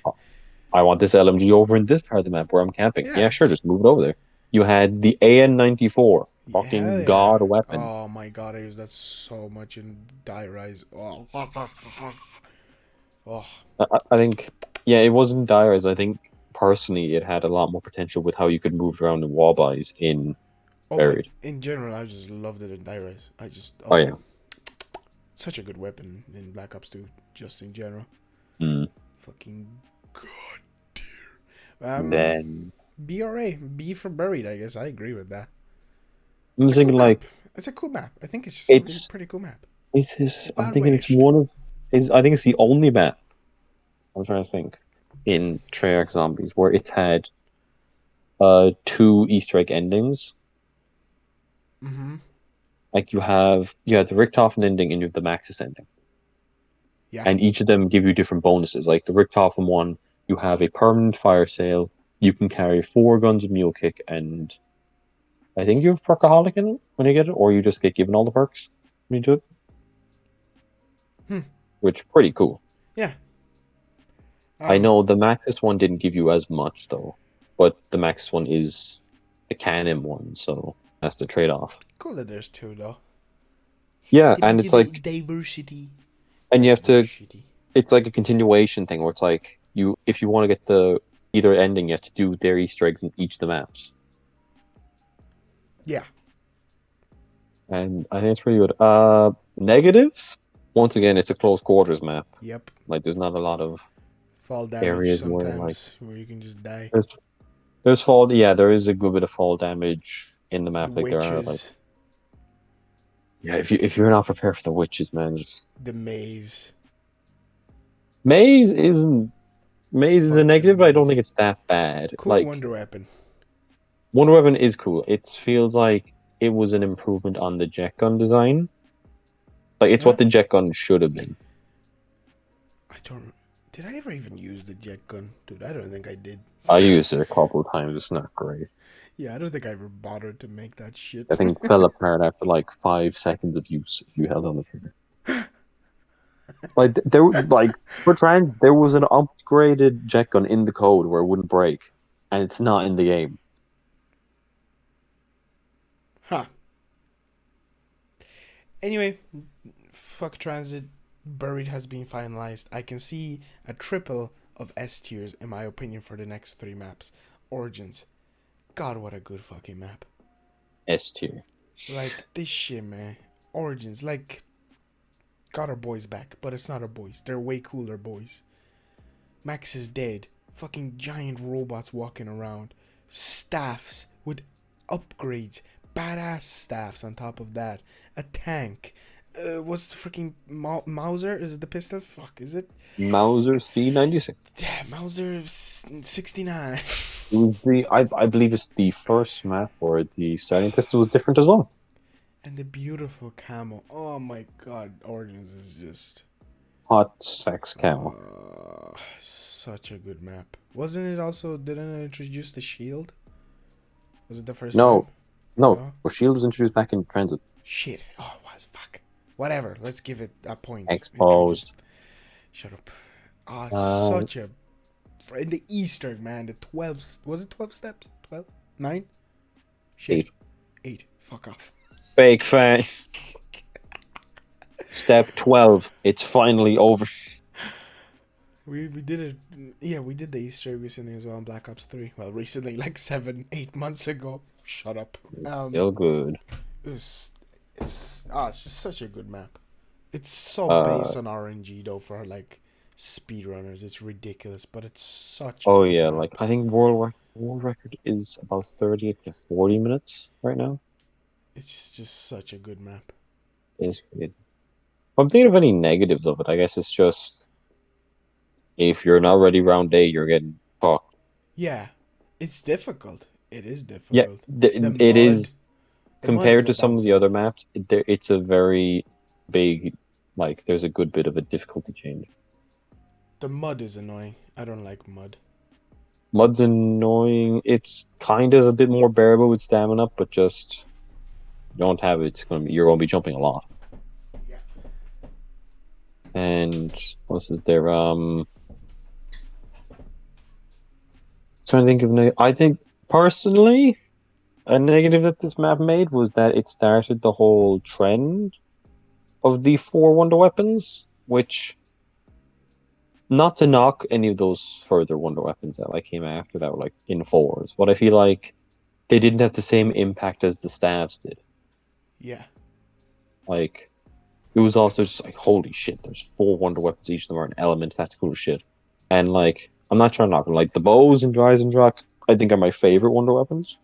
I want this LMG over in this part of the map where I'm camping. Yeah, Yeah. sure, just move it over there. You had the AN-94, Yeah, hell fucking yeah. god weapon. Oh my god, I use that so much in Die Rise. Oh. Oh. I think, yeah, it wasn't dire as I think personally it had a lot more potential with how you could move around in wall buys in Oh, but Buried. in general, I just loved it in Die Rise. I just, Oh oh, yeah. such a good weapon in Black Ops 2, just in general. Mm. Fucking god tier. Then BRA, B for buried. I guess I agree with that. I'm It's a cool thinking map. like It's a cool map. I think it's just a really it's pretty cool map. it's just, I'm Well thinking it's wished. one of is I think it's the only map I'm trying to think in Treyarch Zombies where it's had two Easter egg endings. Mm-hmm. Like you have the Richthofen ending and you have the Maxis ending. Yeah. And each of them give you different bonuses. Like the Richthofen one, you have a permanent fire sale, you can carry 4 guns of mule kick, and I think you have Perkaholic in it when you get it, or you just get given all the perks when you do it. Hmm. Which pretty cool. Yeah. I know the Maxis one didn't give you as much though, but the Maxis one is the canon one, so that's the trade off. Cool that there's two though. Yeah, Give and it's me like diversity. and you have to Diversity. it's like a continuation thing where it's like you if you want to get the either ending, you have to do their Easter eggs in each of the maps. Yeah. And I think it's pretty good. Negatives? Once again, it's a close quarters map. Yep. Like there's not a lot of Fall damage areas where like sometimes where you can just die. there's there's fall yeah, there is a good bit of fall damage in the The map. Like there are like witches. yeah, if you're not prepared for the witches, man, just The maze. Maze isn't Maze is a Fuck the negative, but I don't think maze. it's that bad. Cool Like wonder weapon. Wonder Weapon is cool. It feels like it was an improvement on the jet gun design. Like it's Yeah. what the jet gun should have been. I don't. Did I ever even use the jet gun? Dude, I don't think I did. I used it a couple of times. It's not great. Yeah, I don't think I ever bothered to make that shit. I think it fell apart after like 5 seconds of use if you held on the trigger. Like there, like for trans, there was an upgraded jet gun in the code where it wouldn't break, and it's not in the game. Huh. Anyway, fuck TranZit. Buried has been finalized. I can see a triple of S tiers in my opinion for the next 3 maps. Origins. God, what a good fucking map. S tier. Like this shit, man. Origins, like, got our boys back, but it's not our boys. They're way cooler boys. Max is dead. Fucking giant robots walking around. Staffs with upgrades. Badass staffs on top of that. A tank. What's the freaking Mauser? Is it the pistol? Fuck, is it? Mauser C96. Yeah, Mauser 69. It was I believe it's the first map where the starting pistol was different as well. And the beautiful camo. Oh my god, Origins is just Hot sex camo. such a good map. Wasn't it also, didn't it introduce the shield? Was it the first No, time? no. No? Well, Shield was introduced back in TranZit. Shit. Oh, it was. Fuck. Whatever. Let's give it a point. Exposed. Shut up. Ah, Uh, such a. In the Easter, man. The 12. Was it 12 steps? 12? 9? Shit. 8. Fuck off. Fake fan. Step 12. It's finally over. We did it. Yeah, we did the Easter recently as well in Black Ops 3. Well, recently, like 7-8 months ago. Shut up. Still good. It's just such a good map. It's so based on RNG though for like speedrunners. It's ridiculous, but it's such a Oh good yeah, map. like I think world record is about 38 to 40 minutes right now. It's just such a good map. It's great. If I'm thinking of any negatives of it, I guess it's just if you're not ready round A, you're getting fucked. Yeah, it's difficult. It is Yeah, difficult. it is The mud is compared a to some of the downside. other maps. It's a very big, like there's a good bit of a difficulty change. The mud is annoying. I don't like mud. Mud's annoying. It's kind of a bit more bearable with stamina, but just you don't have it. You're going to be jumping a lot. Yeah. And what is there? Trying to think of. I think personally, a negative that this map made was that it started the whole trend of the 4 wonder weapons, which not to knock any of those further wonder weapons that like came after that were like in 4s, but I feel like they didn't have the same impact as the staffs did. Yeah. Like it was also just like holy shit, there's 4 wonder weapons, each of them are an element, that's cool as shit. And like I'm not trying to knock them, like the bows in Eisendrache I think are my favorite wonder weapons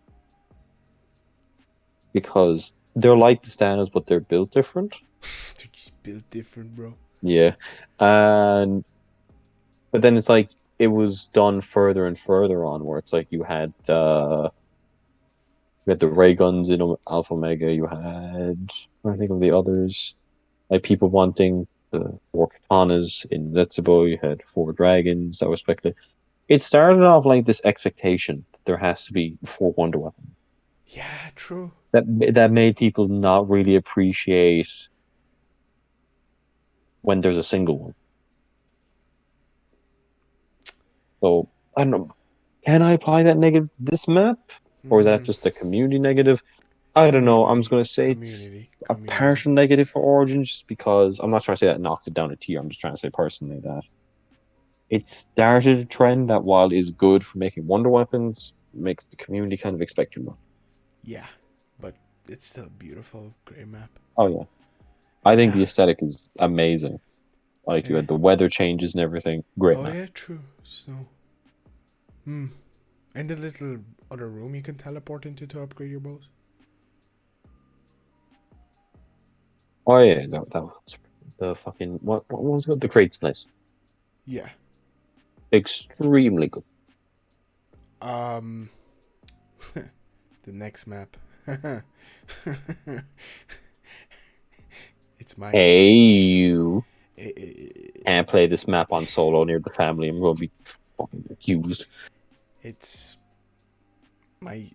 because they're like the standards, but they're built different. They're just built different, bro. Yeah, and but then it's like it was done further and further on, where it's like you had the ray guns in Alpha Omega. You had I think of the others, like people wanting the four katanas in Zetsubou. You had four dragons that were speculated. It started off like this expectation that there has to be four wonder weapons. Yeah, true. That made people not really appreciate when there's a single one. So I don't know. Can I apply that negative to this map? Or is that Mm, just a community negative? I don't know. I'm just community, gonna say it's community, a community. partial negative for Origins just because I'm not trying to say that knocks it down a tier. I'm just trying to say personally that it started a trend that while is good for making wonder weapons, makes the community kind of expect too much. Yeah, but it's still a beautiful gray map. Oh yeah. I And think the aesthetic is amazing. Like you yeah. had the weather changes and everything. Great Oh map. yeah, true. Snow. Hmm. And the little other room you can teleport into to upgrade your bows. Oh yeah, that was the fucking what was it? The crates place. Yeah. Extremely good. Um. The next map. It's my. Hey, you I can't play this map on solo near the family. I'm going to be fucking accused. it's my.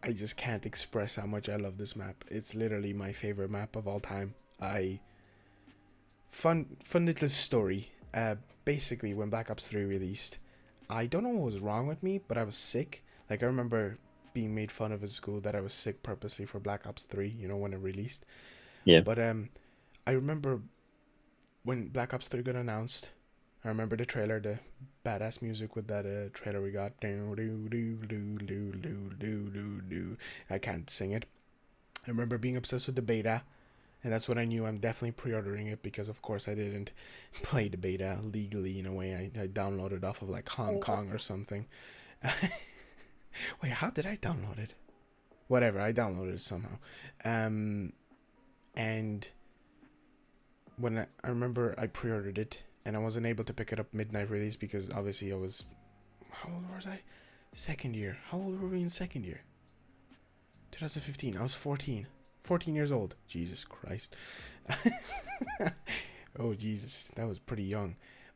I just can't express how much I love this map. It's literally my favorite map of all time. I fun little story. Basically, when Black Ops 3 released, I don't know what was wrong with me, but I was sick. Like, I remember being made fun of at school that I was sick purposely for Black Ops 3, you know, when it released. Yeah. But I remember when Black Ops 3 got announced, I remember the trailer, the badass music with that trailer we got. I can't sing it. I remember being obsessed with the beta, and that's when I knew I'm definitely pre-ordering it because, of course, I didn't play the beta legally in a way. I downloaded off of like Hong Kong or something. Wait, how did I download it? Whatever, I downloaded it somehow. And when I remember I pre-ordered it and I wasn't able to pick it up midnight release because obviously I was, how old was I? Second year. How old were we in second year? 2015. I was 14. 14 years old. Jesus Christ. Oh Jesus, that was pretty young.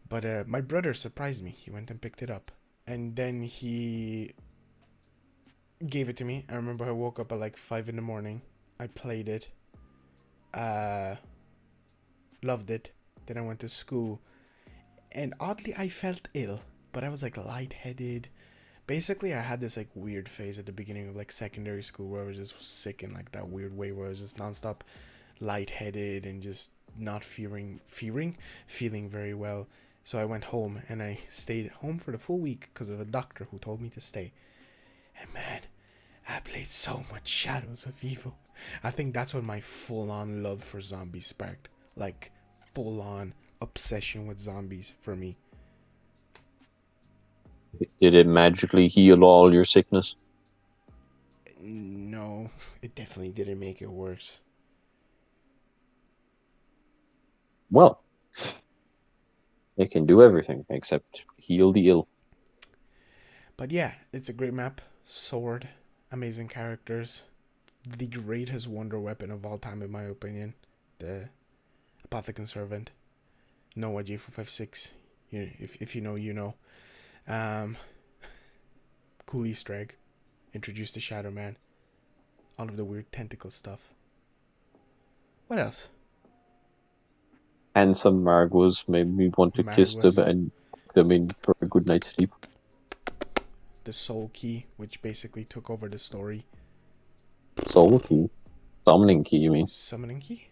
But my brother surprised me. He went and picked it up, and then he gave it to me. I remember I woke up at like 5 in the morning. I played it. Loved it. Then I went to school, and oddly I felt ill, but I was like lightheaded. Basically, I had this like weird phase at the beginning of like secondary school where I was just sick in like that weird way where I was just nonstop lightheaded and just not feeling very well. So I went home and I stayed home for the full week because of a doctor who told me to stay. And man, I played so much Shadows of Evil. I think that's when my full-on love for zombies sparked. Like, full-on obsession with zombies for me. Did it magically heal all your sickness? No, it definitely didn't make it worse. Well, it can do everything except heal the ill. But yeah, it's a great map. Sword, amazing characters. The greatest wonder weapon of all time, in my opinion. The Apothecon Servant. Noah J456. If you know, you know. Um, cool Easter egg. Introduced the Shadow Man. All of the weird tentacle stuff. What else? And some Margwas made me want to kiss them Marguas. and put them in for a good night's sleep. The Soul Key, which basically took over the story. Soul Key? Summoning Key, you mean? Summoning Key?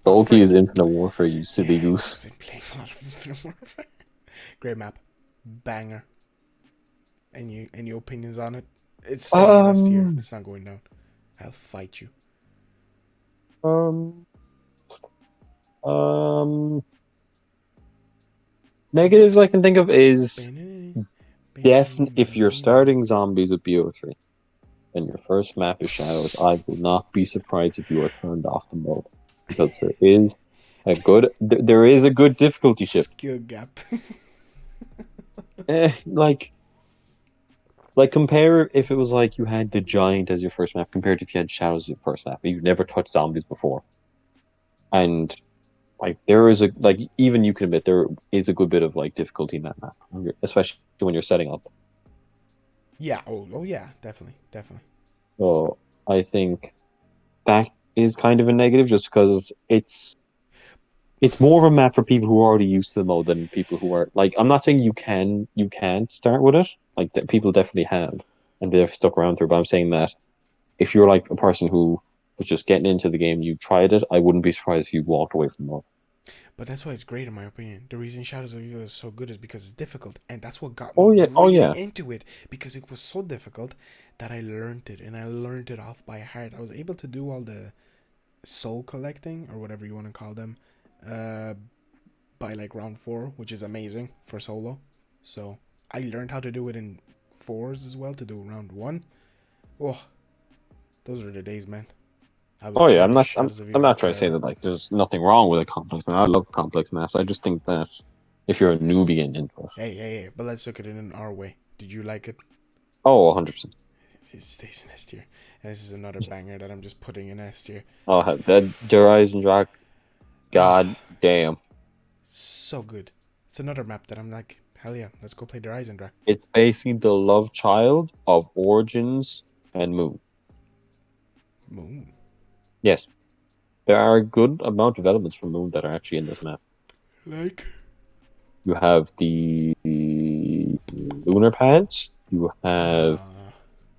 Oh, Soul Key is frick. Infinite Warfare, you silly Yes, goose. because I'm playing a lot of Infinite Warfare. Great map. Banger. Any opinions on it? It's staying in S tier. Um, It's not going down. I'll fight you. um, um, Negatives I can think of is If you're starting zombies at BO3 and your first map is Shadows, I will not be surprised if you are turned off the mode because there is a good difficulty shift. Skill gap. Eh, like compare if it was like you had the Giant as your first map compared to if you had Shadows as your first map. You've never touched zombies before, and like there is a like even you can admit there is a good bit of like difficulty in that map, especially when you're setting up. Yeah. Oh yeah. Definitely. Definitely. So I think that is kind of a negative, just because it's more of a map for people who are already used to the mode than people who are like. I'm not saying you can't start with it. Like people definitely have, and they've stuck around through. But I'm saying that if you're like a person who was just getting into the game, you tried it, I wouldn't be surprised if you walked away from the mode. But that's why it's great in my opinion. The reason Shadows of Evil is so good is because it's difficult, and that's what got me Oh yeah, oh really yeah. into it. Because it was so difficult that I learned it, and I learned it off by heart. I was able to do all the soul collecting or whatever you want to call them, uh, by like round 4, which is amazing for solo. So I learned how to do it in 4s as well to do round 1. Oh, those are the days, man. I will Oh yeah, cherish Shadows of I'm Evil not trying to say forever. that like there's nothing wrong with a complex map. I love complex maps. I just think that if you're a newbie getting into it, Hey, but let's look at it in our way. Did you like it? oh, 100%. It stays in S tier. And this is another banger that I'm just putting in S tier. Oh, that Der Eisendrache, Oh, god damn. so good. It's another map that I'm like, hell yeah, let's go play the Eisendrache. It's basically the love child of Origins and Moon. Moon. Yes, there are a good amount of elements from Moon that are actually in this map. Like? You have the lunar pads. You have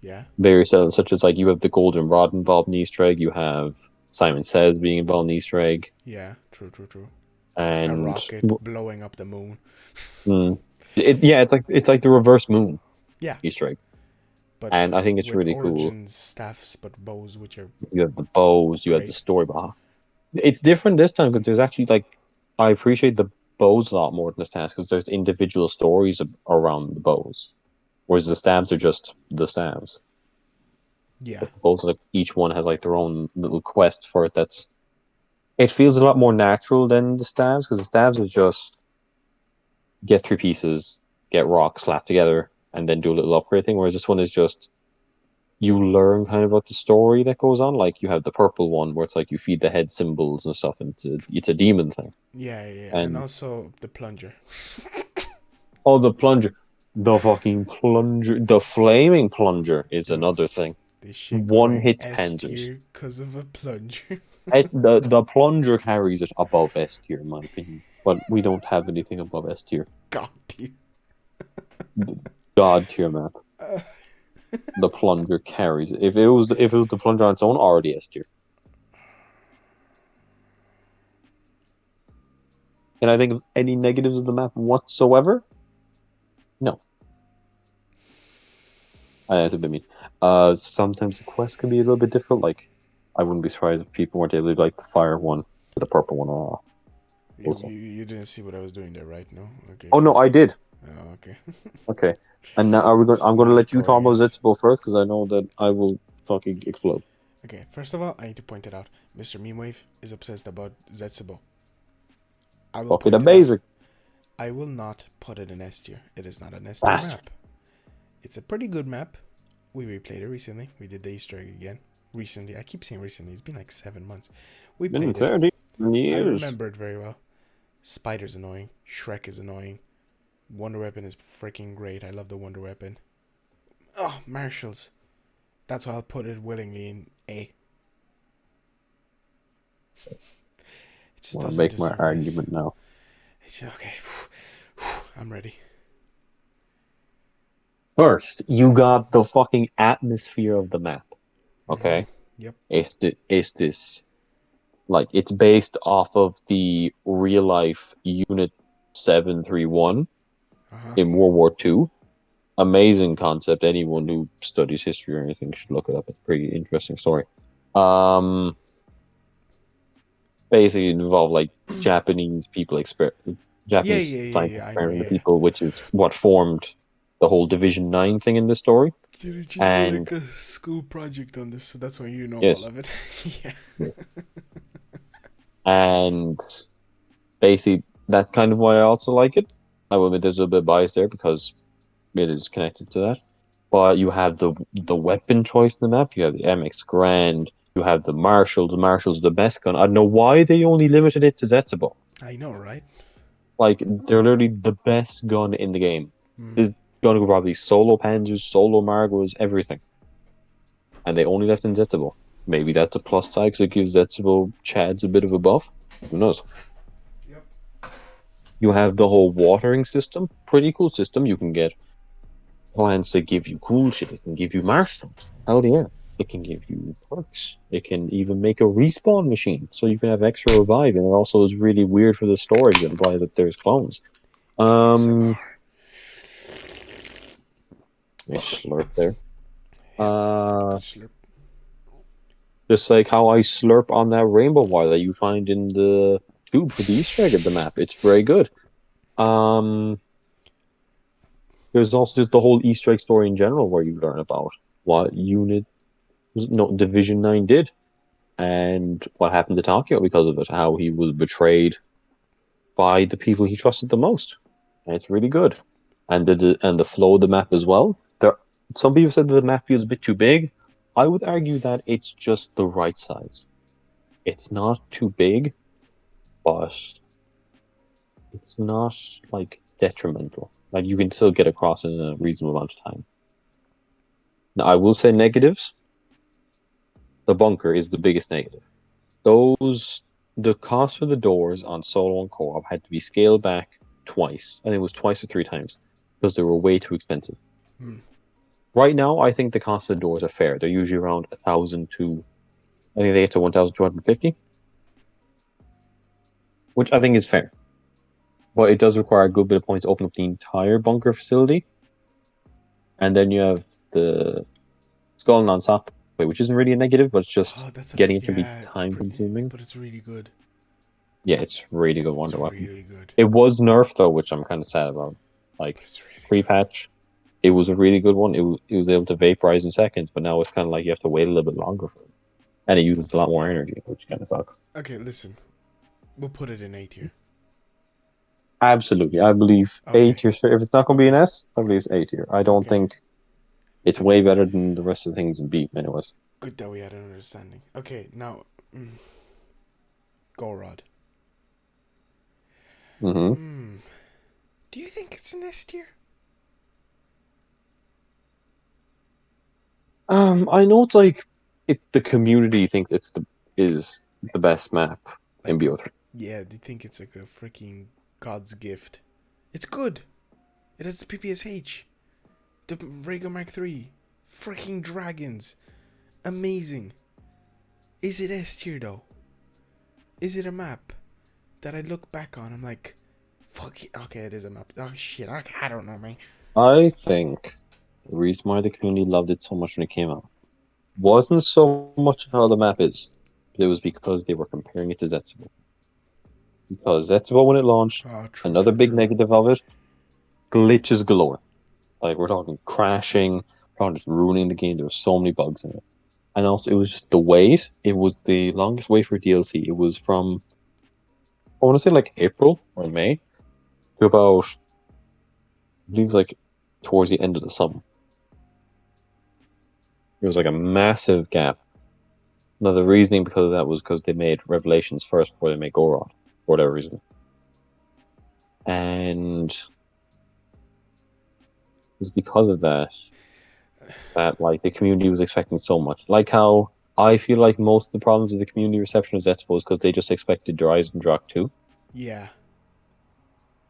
Yeah. various elements, such as like you have the golden rod involved in the Easter egg. You have Simon Says being involved in the Easter egg, Yeah, true. A and rocket blowing up the moon. mm, it's like the reverse Moon Yeah, Easter egg, but and I think it's with really cool. origins staffs, but bows, which are You have the bows. You have the great. story behind. It's different this time because there's actually like I appreciate the bows a lot more than the stabs because there's individual stories around the bows, whereas the stabs are just the stabs. Yeah, But the bows, like each one has like their own little quest for it. It feels a lot more natural than the stabs because the stabs is just get 3 pieces, get rocks slapped together, and then do a little upgrade thing. Whereas this one is just you learn kind of about the story that goes on. Like you have the purple one where it's like you feed the head symbols and stuff, and it's a demon thing. yeah, and And also the plunger. oh, the plunger, the fucking plunger, the flaming plunger is Yo, another thing. this shit One going hit S panzers. tier because of a plunger. The plunger carries it above S tier in my opinion, but we don't have anything above S tier. God tier. God tier map. The plunger carries it. If it was the plunger on its own, already S tier. And I think any negatives of the map whatsoever? No. That's a bit mean. Sometimes the quest can be a little bit difficult. Like, I wouldn't be surprised if people weren't able to like the fire one or the purple one or also. You didn't see what I was doing there, right? No? Okay, Oh no, good. I did. Oh, okay. Okay. And now are we going? It's I'm going to let you hardcore, talk I about guess. Zetsubou first because I know that I will fucking explode. Okay, first of all, I need to point it out. Mr. Memewave is obsessed about Zetsubou. I will Fucking point it out. amazing. I will not put it in S tier. It is not an S tier Bastard. map. It's a pretty good map. We replayed it recently. We did the Easter egg again. Recently. I keep saying recently. It's been like 7 months. We Been played it. 30 I years. remember it very well. Spider's annoying. Shrek is annoying. Wonder Weapon is freaking great. I love the Wonder Weapon. Oh, Marshals. That's why I'll put it willingly in A. It I just want to doesn't make my deserve S. argument now. It's okay. I'm ready. First, you got the fucking atmosphere of the map. Okay? Yep. It's this like it's based off of the real life Unit 731 Uh huh. in World War II. Amazing concept. Anyone who studies history or anything should look it up. It's a pretty interesting story. Um, Basically it involved like Yeah, Japanese yeah. scientists I know. experimenting Yeah, with people, which is what formed. the whole Division 9 thing in this story. Did you do And like a school project on this? So that's why you know all yes, of it. Yeah. and basically that's kind of why I also like it. I will admit there's a little bit of bias there because it is connected to that. But you have the weapon choice in the map. You have the MX Grand. You have the Marshals. The Marshals are the best gun. I don't know why they only limited it to Zetsubou. I know, right? Like they're literally the best gun in the game. Mm. This gun could probably solo Panzers, solo Margos, everything, and they only left in Zetsubou. Maybe that's a plus side because it gives Zetsubou Chads a bit of a buff. Who knows? Yep. You have the whole watering system. Pretty cool system. You can get plans to give you cool shit. It can give you marshals. Hell yeah. It can give you perks. It can even make a respawn machine so you can have extra revive. And it also is really weird for the story that implies that there's clones. ASMR. I slurp there. Yep. Uh, Good slurp. just like how I slurp on that rainbow wire that you find in the tube for the Easter egg of the map. It's very good. Um, there's also just the whole Easter egg story in general where you learn about what Division 9 did and what happened to Takio because of it, how he was betrayed by the people he trusted the most. And it's really good. And the flow of the map as well. Some people said that the map is a bit too big. I would argue that it's just the right size. It's not too big, but it's not like detrimental. Like you can still get across in a reasonable amount of time. Now I will say negatives. The bunker is the biggest negative. The cost for the doors on solo and co-op had to be scaled back twice. I think it was twice or three times because they were way too expensive. Hmm. Right now, I think the cost of the doors are fair. They're usually around 1,000 to, I think they get to 1,250, which I think is fair. But it does require a good bit of points to open up the entire bunker facility. And then you have the skull non-stop, which isn't really a negative, but it's just Oh, that's a getting it can be yeah. It's time pretty, consuming. but it's really good. Yeah, it's really good It's wonder weapon. really good. It was nerfed though, which I'm kind of sad about. Like But it's really good. pre-patch, it was a really good one. It was able to vaporize in seconds, but now it's kind of like you have to wait a little bit longer for it, and it uses a lot more energy, which kind of sucks. Okay, listen. We'll put it in A tier. Absolutely, I believe A Okay. tier. If it's not going to be an Okay. S, I believe it's A tier. I don't Okay. think it's way better than the rest of the things in B, anyways. Good that we had an understanding. Okay, now, Gorod. Mm-hmm. Do you think it's an S tier? I know it's like the community thinks is the best map in Like, BO3. yeah, they think it's like a freaking God's gift. It's good. It has the PPSH, the Rhaegar Mark III, freaking dragons, amazing. Is it S tier though? Is it a map that I look back on? I'm like, fuck it. Okay, it is a map. Oh shit, I don't know, man. I think the reason why the community loved it so much when it came out wasn't so much of how the map is, but it was because they were comparing it to Zetsubou. Because Zetsubou, when it launched, Oh, true, another true, big true. negative of it, glitches galore. Like we're talking crashing, we're talking just ruining the game. There were so many bugs in it, and also it was just the wait. It was the longest wait for DLC. It was from I want to say like April or May to about I believe like towards the end of the summer. It was like a massive gap. Now the reasoning because of that was because they made Revelations first before they made Gorod, for whatever reason. And it's because of that that like the community was expecting so much. Like how I feel like most of the problems with the community reception is that suppose because they just expected Eisendrache too. Yeah.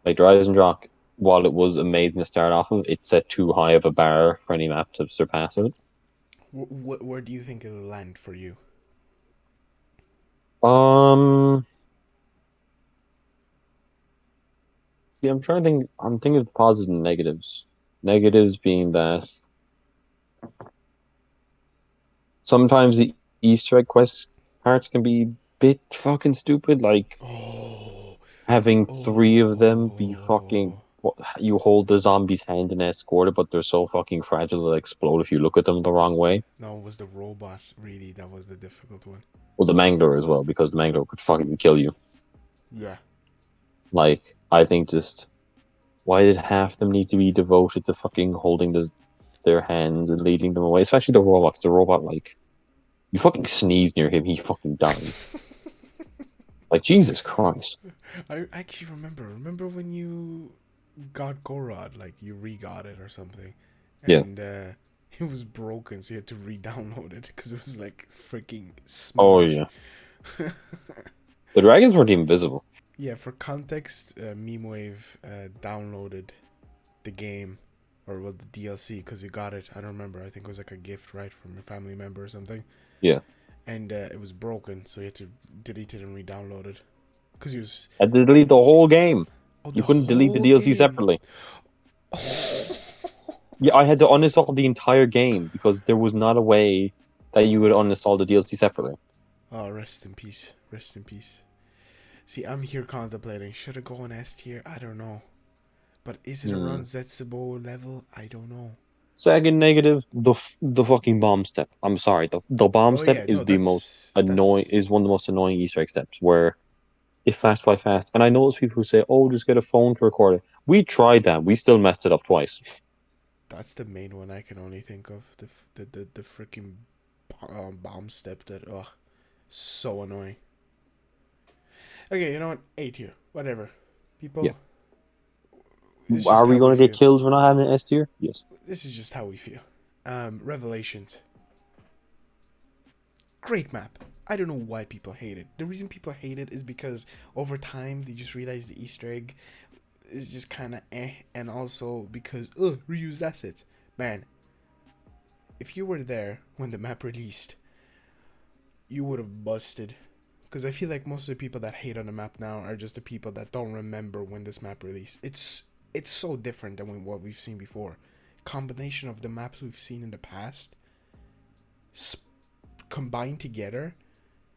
Like Eisendrache, while it was amazing to start off of, it set too high of a bar for any map to surpass it. Where do you think it'll land for you? Um See, I'm thinking of the positives and negatives. Negatives being that sometimes the Easter egg quest parts can be a bit fucking stupid, like Oh, having three of them be fucking oh. you hold the zombie's hand and escort it, but they're so fucking fragile they'll explode if you look at them the wrong way. No, it was the robot, really, that was the difficult one. Well, the Mangler as well, because the Mangler could fucking kill you. Yeah. Like, I think just why did half of them need to be devoted to fucking holding their hands and leading them away? Especially the robots. The robot, like, you fucking sneeze near him, he fucking dies. Like, Jesus Christ. I actually remember when you got Gorod, like you re-got it or something, Yeah. and it was broken, so you had to re-download it because it was like freaking Oh, smudge. yeah. The dragons weren't even visible. Yeah, for context, Memewave downloaded the game, or well, the DLC, because you got it. I don't remember. I think it was like a gift, right, from a family member or something. Yeah. And it was broken, so you had to delete it and re-download it. Because he was... I had to delete the whole game. Oh, You the couldn't delete the whole DLC game! separately. Yeah, I had to uninstall the entire game because there was not a way that you would uninstall the DLC separately. Oh, rest in peace. Rest in peace. See, I'm here contemplating. Should I go on S tier? I don't know. But is it around Zetsubou level? I don't know. Second negative, the fucking bomb step. I'm sorry, the bomb Oh step yeah, is no, the most annoying. that's Is one of the most annoying Easter egg steps where it fast by fast. And I know those people who say, "Oh, just get a phone to record it." We tried that. We still messed it up twice. that's the main one I can only think of. The freaking bomb step that so annoying. Okay, you know what? A tier, whatever. People, Yeah. it's just Are how we we going to get feel. killed for not having an S tier? Yes. This is just how we feel. Revelations. Great map. I don't know why people hate it. The reason people hate it is because over time they just realize the Easter egg is just kind of and also because reused assets. Man, if you were there when the map released, you would have busted. Because I feel like most of the people that hate on the map now are just the people that don't remember when this map released. It's so different than what we've seen before. Combination of the maps we've seen in the past combined together,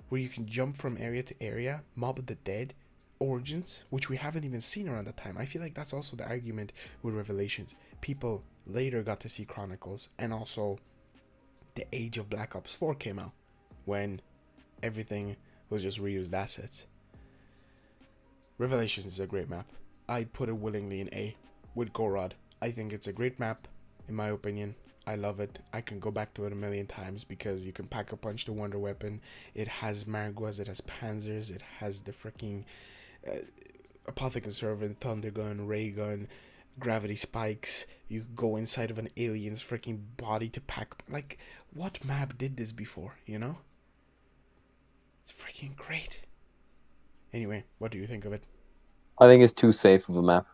where you can jump from area to area, mob of the dead, origins, which we haven't even seen around that time. I feel like that's also the argument with Revelations. People later got to see Chronicles, and also the Age of Black Ops 4 came out, when everything was just reused assets. Revelations is a great map. I'd put it willingly in A with Gorod. I think it's a great map, in my opinion. I love it. I can go back to it a million times because you can pack a punch the wonder weapon. It has Marguas, it has Panzers, it has the freaking Apothecary Servant, Thunder Gun, Ray Gun, Gravity Spikes. You go inside of an alien's freaking body to pack. Like, what map did this before, you know? It's freaking great. Anyway, what do you think of it? I think it's too safe of a map.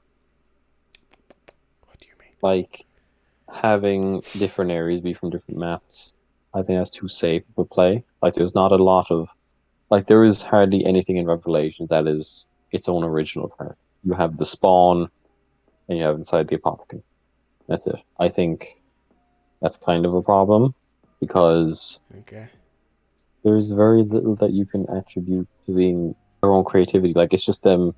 What do you mean? Like, having different areas be from different maps, I think that's too safe of a play. Like, there's not a lot of, like, there is hardly anything in Revelation that is its own original part. You have the spawn, and you have inside the apothecary. That's it. I think that's kind of a problem because Okay. there's very little that you can attribute to being their own creativity. Like, it's just them.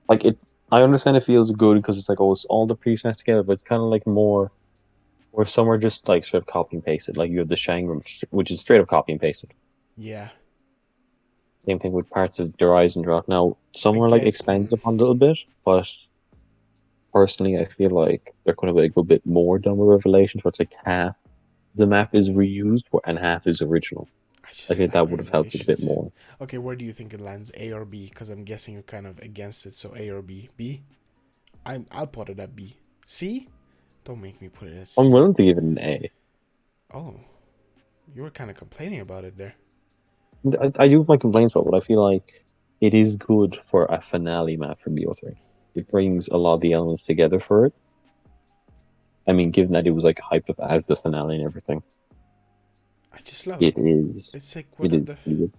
Like, it. I understand it feels good because it's like, oh, it's all the pieces messed together, but it's kind of like more where some are just like straight up copy and pasted. Like you have the Shangri-La, which is straight up copy and pasted. Yeah. Same thing with parts of their Eisendrache. Now, some I are like guess. expanded upon a little bit, but personally, I feel like there could have been a good bit more done with Revelations, where it's like half the map is reused and half is original. I I just think like that would have helped it a bit Revelations. more. Okay, where do you think it lands? A or B? Because I'm guessing you're kind of against it. So A or B? B? I'll put it at B. C? Don't make me put it at I'm C. willing to give it an A. Oh, you were kind of complaining about it there. I do have my complaints about it, but I feel like it is good for a finale map for BO3. It brings a lot of the elements together for it. I mean, given that it was like hyped up as the finale and everything, I just love it. it is. It's like one It of is the. pretty good.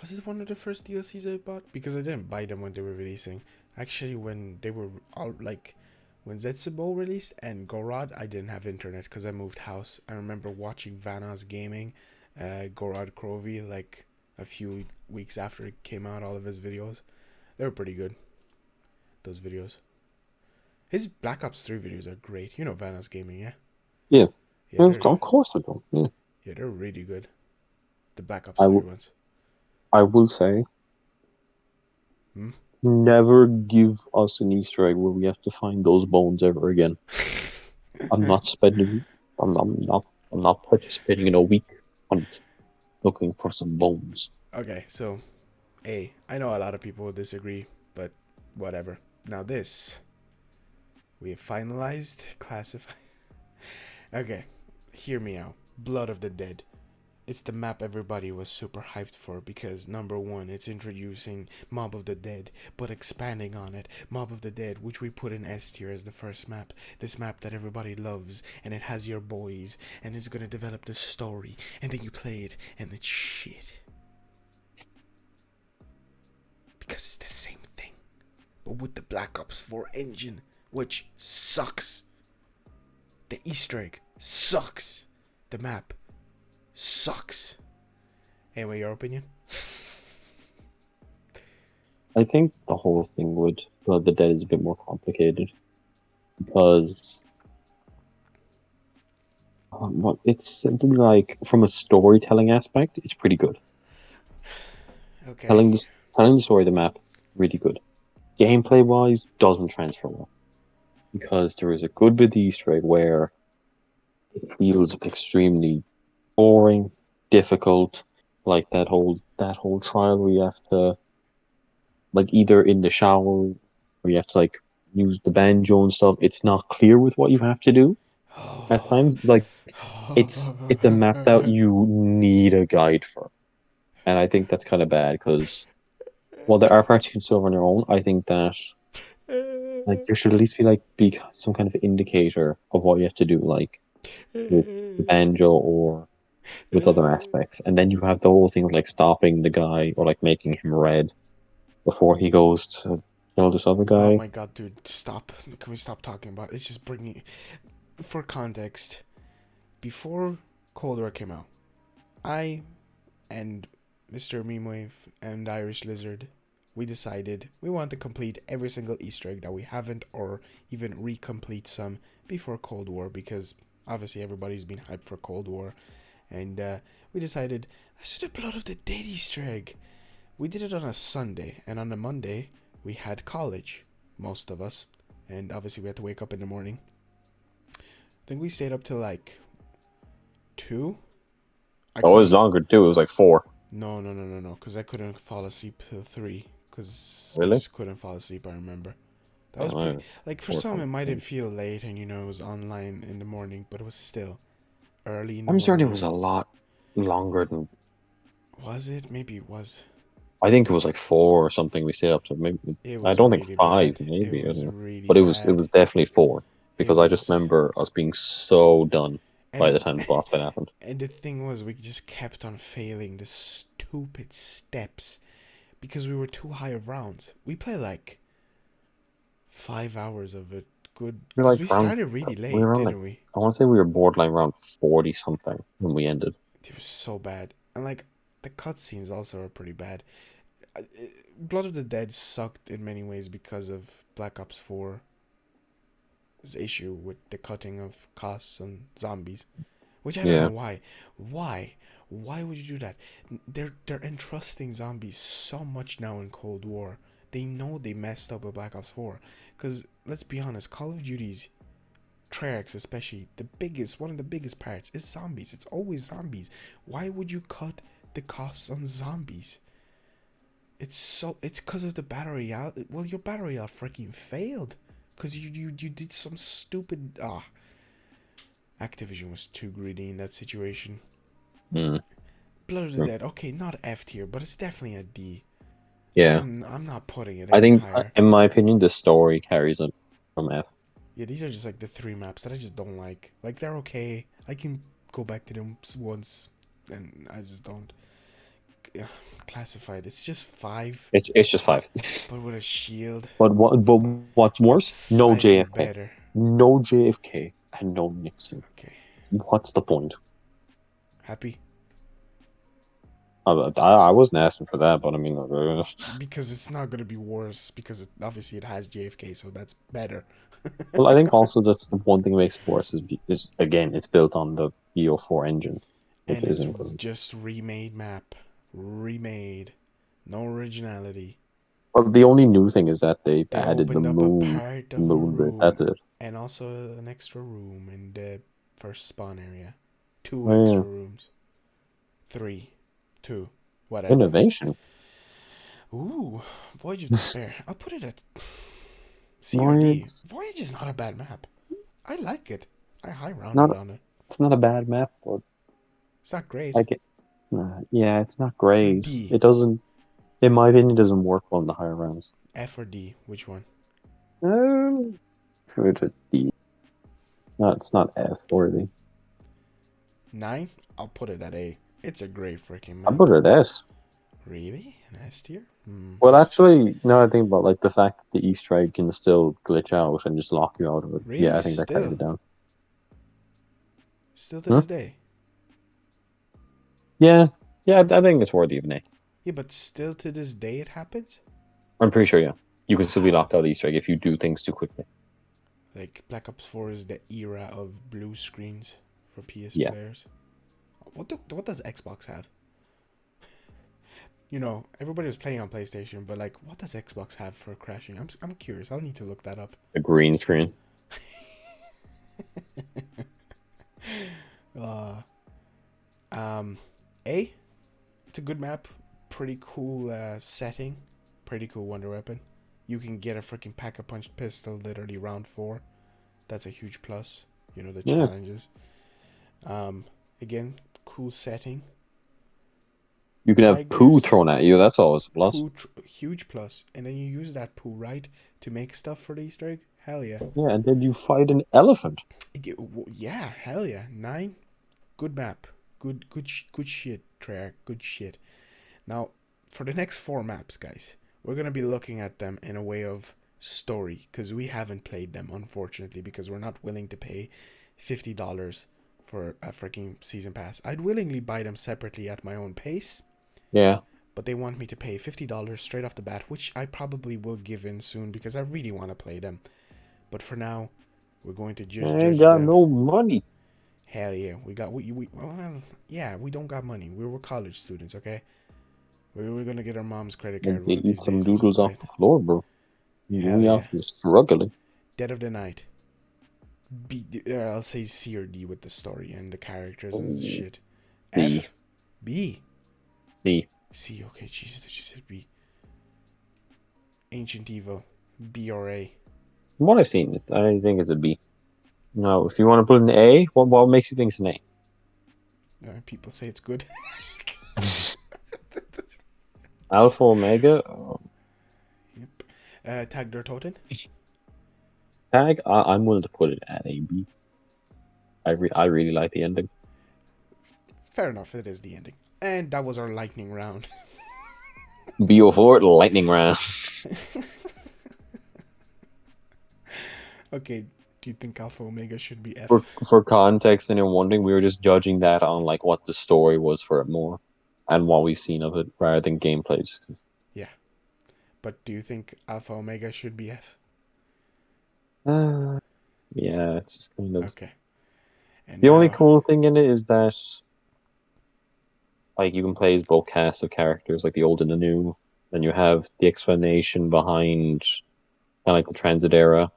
Was it one of the first DLCs I bought? Because I didn't buy them when they were releasing. Actually, when they were all like, when Zetsubou released and Gorod, I didn't have internet because I moved house. I remember watching Vana's gaming, Gorod Krovi, like a few weeks after it came out. All of his videos, they were pretty good. Those videos. His Black Ops 3 videos are great. You know Vanos Gaming, yeah? Yeah, Yeah, of course I do. Yeah, they're really good. The Black Ops I 3 will. ones. I will say, Hmm? never give us an Easter egg where we have to find those bones ever again. I'm not spending. I'm not participating in a week hunt looking for some bones. Okay, so I know a lot of people will disagree, but whatever. Now this we have finalized, classified. Okay, hear me out. Blood of the Dead. It's the map everybody was super hyped for because number one, it's introducing Mob of the Dead, but expanding on it. Mob of the Dead, which we put in S tier as the first map. This map that everybody loves, and it has your boys, and it's gonna develop the story, and then you play it, and it's shit. Because it's the same thing, but with the Black Ops 4 engine, which sucks. The Easter egg sucks. The map sucks. Anyway, your opinion? I think the whole thing with Blood of the Dead is a bit more complicated because well, it's simply like from a storytelling aspect, it's pretty good. Okay. Telling the story of the map, really good. Gameplay wise, doesn't transfer well because there is a good bit of Easter egg where it feels extremely boring, difficult, like that whole trial where you have to like either in the shower or you have to like use the banjo and stuff. It's not clear with what you have to do at times. Like it's a map that you need a guide for, and I think that's kind of bad because while there are parts you can solve on your own, I think that like there should at least be some kind of indicator of what you have to do, like with the banjo or with other aspects, and then you have the whole thing of like stopping the guy or like making him red before he goes to kill this other Oh guy. my god, dude, stop. Can we stop talking about it? It's just bringing. For context, before Cold War came out, I and Mr. Memewave and Irish Lizard, we decided we want to complete every single Easter egg that we haven't, or even recomplete some before Cold War, because obviously everybody's been hyped for Cold War, and we decided let's do the Blood of the Dead Easter egg. We did it on a Sunday, and on a Monday we had college, most of us, and obviously we had to wake up in the morning. I think we stayed up till like 2. I Oh, it couldn't. was longer too. It was like 4. No, because I couldn't fall asleep till 3. Because I Really? just couldn't fall asleep, I remember. That was Oh, pretty. Like, for four some, it something. might feel late and, it was online in the morning, but it was still early in the I'm certain it was morning. a lot longer than. Was it? Maybe it was. I think it was like 4 or something. We stayed up to maybe. It I was don't think really 5. bad. It Maybe I don't was know, really but it bad. was definitely 4 It because I just was. remember us being so done by And the time the boss fight happened. and the thing was, we just kept on failing the stupid steps because we were too high of rounds. We played like 5 hours of it. Good, We're because like we around. started really We were late, around like didn't we? I want to say we were borderline around 40 something when we ended. It was so bad, and like the cutscenes also are pretty bad. Blood of the Dead sucked in many ways because of Black Ops 4's issue with the cutting of costs on zombies, which I don't know Yeah. why. Why would you do that? They're entrusting zombies so much now in Cold War. They know they messed up with Black Ops 4. Because let's be honest, Call of Duty's Treyarch, especially one of the biggest parts is zombies. It's always zombies. Why would you cut the costs on zombies? It's because of the battle royale. Well, your battle royale freaking failed because you did some stupid. Activision was too greedy in that situation. Mm. Blood of the Dead, okay, not F tier, but it's definitely a D. Yeah. I'm not putting it I any think, higher. in my opinion, the story carries it from F. Yeah, these are just like the 3 maps that I just don't like. Like, they're okay. I can go back to them once, and I just don't. Classified. It's just 5, It's just 5. but with a shield. But what's But worse? No slightly JFK. better. No JFK and no Nixon. Okay. What's the point? Happy? I wasn't asking for that, but I mean, Because it's not gonna be worse. Because obviously it has JFK, so that's better. well, I think also that's the one thing that makes it worse is again it's built on the BO4 engine, which And it's isn't good. just remade map, remade, no originality. Well, the only new thing is that they've They added the opened up a part of a moon bit. That's room, it. and also an extra room in the first spawn area. Two Oh, yeah. extra rooms. Three, two, whatever. Innovation. Ooh, Voyage of Despair. I'll put it at C or Why? D. Voyage is not a bad map. I like it. I high rounded Not on it. it's not a bad map, but It's not great. like it. Yeah, it's not great. B, It doesn't. In my opinion, it doesn't work well in the higher rounds. F or D? Which one? For it to D. No, it's not F worthy. 9? I'll put it at A. It's a great freaking I map. put it at S. Really? An S tier? Well, actually, now I think about like the fact that the Easter egg can still glitch out and just lock you out of it. Really? Yeah, I think that carries Still? it down. Still to Huh? this day? Yeah, yeah, I think it's worthy of an A. Yeah, but still to this day it happens? I'm pretty sure, yeah. You can still be locked out of the Easter egg if you do things too quickly. Like, Black Ops 4 is the era of blue screens for PS Yeah. players. What does Xbox have? You know, everybody was playing on PlayStation, but like, what does Xbox have for crashing? I'm curious. I'll need to look that up. A green screen. Uh, A. It's a good map. Pretty cool setting. Pretty cool wonder weapon. You can get a freaking pack-a-punch pistol literally round 4. That's a huge plus. You know, the Yeah. challenges. Again, cool setting. You can have poo Tigers. thrown at you. That's always a plus. Poo, huge plus. And then you use that poo, right, to make stuff for the Easter egg. Hell yeah. Yeah, and then you fight an elephant. Yeah, hell yeah. 9, good map. Good shit, Treyarch. Good shit. Now, for the next 4 maps, guys, we're going to be looking at them in a way of story, because we haven't played them, unfortunately, because we're not willing to pay $50 for a freaking season pass. I'd willingly buy them separately at my own pace, Yeah. but they want me to pay $50 straight off the bat, which I probably will give in soon because I really want to play them. But for now, we're going to just I ain't judge got them. no money. Hell yeah, we don't got money. We were college students, okay? We're gonna get our mom's credit card They one of eat these some days and just noodles buy off it. the floor, bro. Hell We out yeah. here struggling. Dead of the Night. B, I'll say C or D with the story and the characters and shit. C. F, B, C. C. Okay, Jesus, I just said B. Ancient Evil, B or A. From what I've seen, I think it's a B. Now, if you want to put an A, what makes you think it's an A? People say it's good. Alpha Omega Yep. Tag der Toten. tag. I'm willing to put it at a B. I really like the ending. Fair enough, it is the ending. And that was our lightning round. BO4 lightning round. Okay, do you think Alpha Omega should be F? For context, and you're wondering, we were just judging that on like what the story was for it more, and what we've seen of it, rather than gameplay. Just Yeah. But do you think Alpha Omega should be F? yeah, it's just kind of Okay. And the only now, cool thing in it is that like you can play as both casts of characters, like the old and the new, and you have the explanation behind kind of like the TranZit era.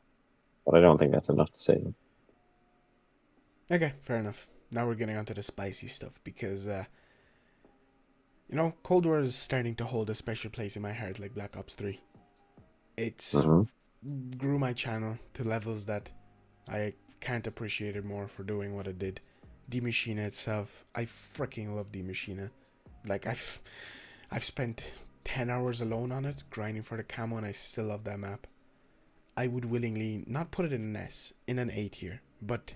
But I don't think that's enough to say. okay, fair enough. Now we're getting onto the spicy stuff because, you know, Cold War is starting to hold a special place in my heart like Black Ops 3. It's grew my channel to levels that I can't appreciate it more for doing what it did. Die Maschine itself, I freaking love Die Maschine. Like, I've spent 10 hours alone on it, grinding for the camo, and I still love that map. I would willingly not put it in an S, in an A tier, but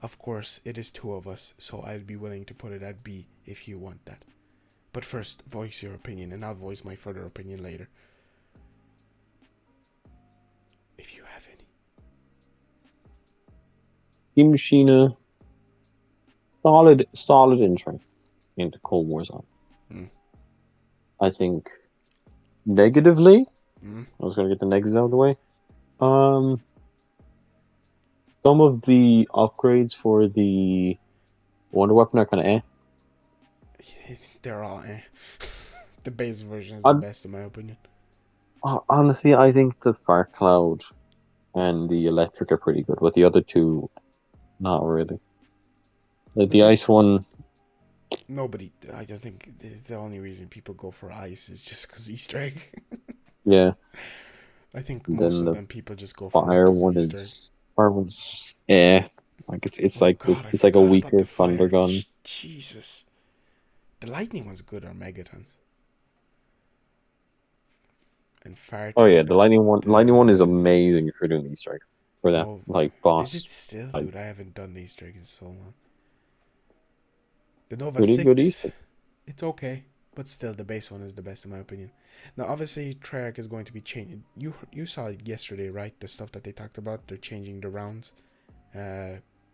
of course it is 2 of us, so I'd be willing to put it at B if you want that. But first, voice your opinion, and I'll voice my further opinion later. If you have any. Die Maschine, solid entry into Cold War Zone. I think negatively, Mm. I was gonna get the negatives out of the way. Um, some of the upgrades for the Wonder Weapon are kind of eh. They're all eh. The base version is the I, best in my opinion. honestly, I think the Far Cloud and the Electric are pretty good, but the other two, not really. Like I the think Ice one, nobody. I don't think the only reason people go for ice is just because Easter egg. yeah. I think And most then of the them people just go for it Fire because of one Easter egg. is Fire one's eh. Like Oh God, I it's like a forgot about weaker the Thunder fire. gun. Jesus, the lightning one's good on megatons and fire Oh yeah, two. the Lightning one. Lightning one is The amazing if you're doing the Easter egg for that oh, like is it boss. still, Like dude? I haven't done the Easter egg in so long. The Nova pretty good Easter. 6, it's okay, but still the base one is the best in my opinion. Now, obviously, Treyarch is going to be changing. You saw it yesterday, right? The stuff that they talked about. They're changing the rounds.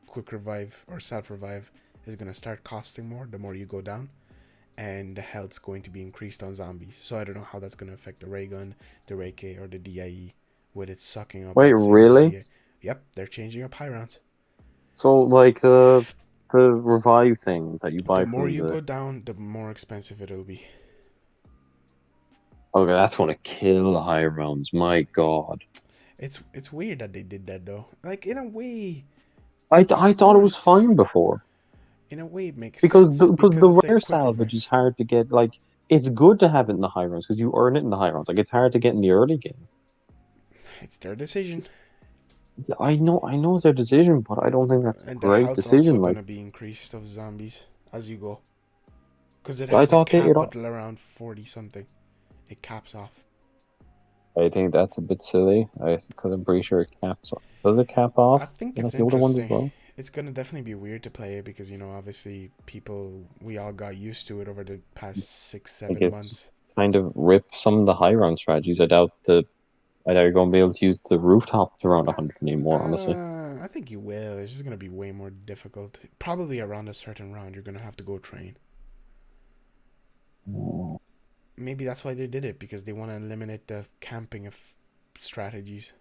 Quick revive or self revive is going to start costing more the more you go down, and the health's going to be increased on zombies. So I don't know how that's going to affect the ray gun, the ray K, or the DIE with it sucking up, Wait, let's say, all the really? DIE. Yep, they're changing up high rounds. So like the revive thing that you The buy more from you the go down, the more expensive it'll be. okay, that's gonna kill the high rounds. My God, It's weird that they did that though. Like in a way, I of thought it was course, fine before in a way it makes because sense because the it's a rare quick salvage revive. is hard to get. Like it's good to have it in the high rounds because you earn it in the high rounds. Like it's hard to get in the early game. It's their decision, Yeah, I know it's their decision, but I don't think that's a and the great health's also decision. Like gonna be increased of zombies as you go, because it I has a thought cap at around 40 something. It caps off. I think that's a bit silly. I because I'm pretty sure it caps. Does it cap I off? think it's Like the older ones as interesting. well. It's gonna definitely be weird to play it because obviously we all got used to it over the past six I seven guess months. kind of rip some of the high round strategies. I doubt you're going to be able to use the rooftop to around 100 anymore. Honestly, I think you will. It's just gonna be way more difficult. Probably around a certain round, you're gonna have to go train. Maybe that's why they did it because they want to eliminate the camping of strategies.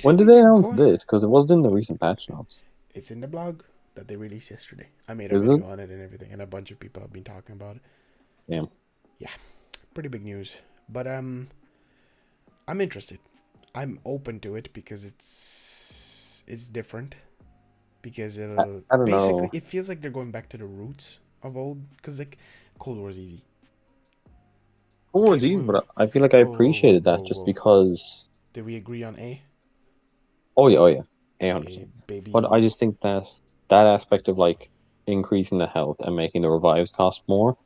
when did Basically, they they're announce going. this? Because it wasn't in the recent patch notes. It's in the blog that they released yesterday. I made a Is it? video on it and everything, and a bunch of people have been talking about it. Damn. Yeah, pretty big news. But I'm interested. I'm open to it because it's different. Because it'll I don't basically know. it feels like they're going back to the roots of old. Because like Cold War's easy. Okay, Towards Eve, whoa, but I feel like I whoa, whoa, whoa, appreciated whoa, that just whoa. because. Did we agree on A? Oh yeah, 100%. A But I baby. just think that that aspect of like increasing the health and making the revives cost more,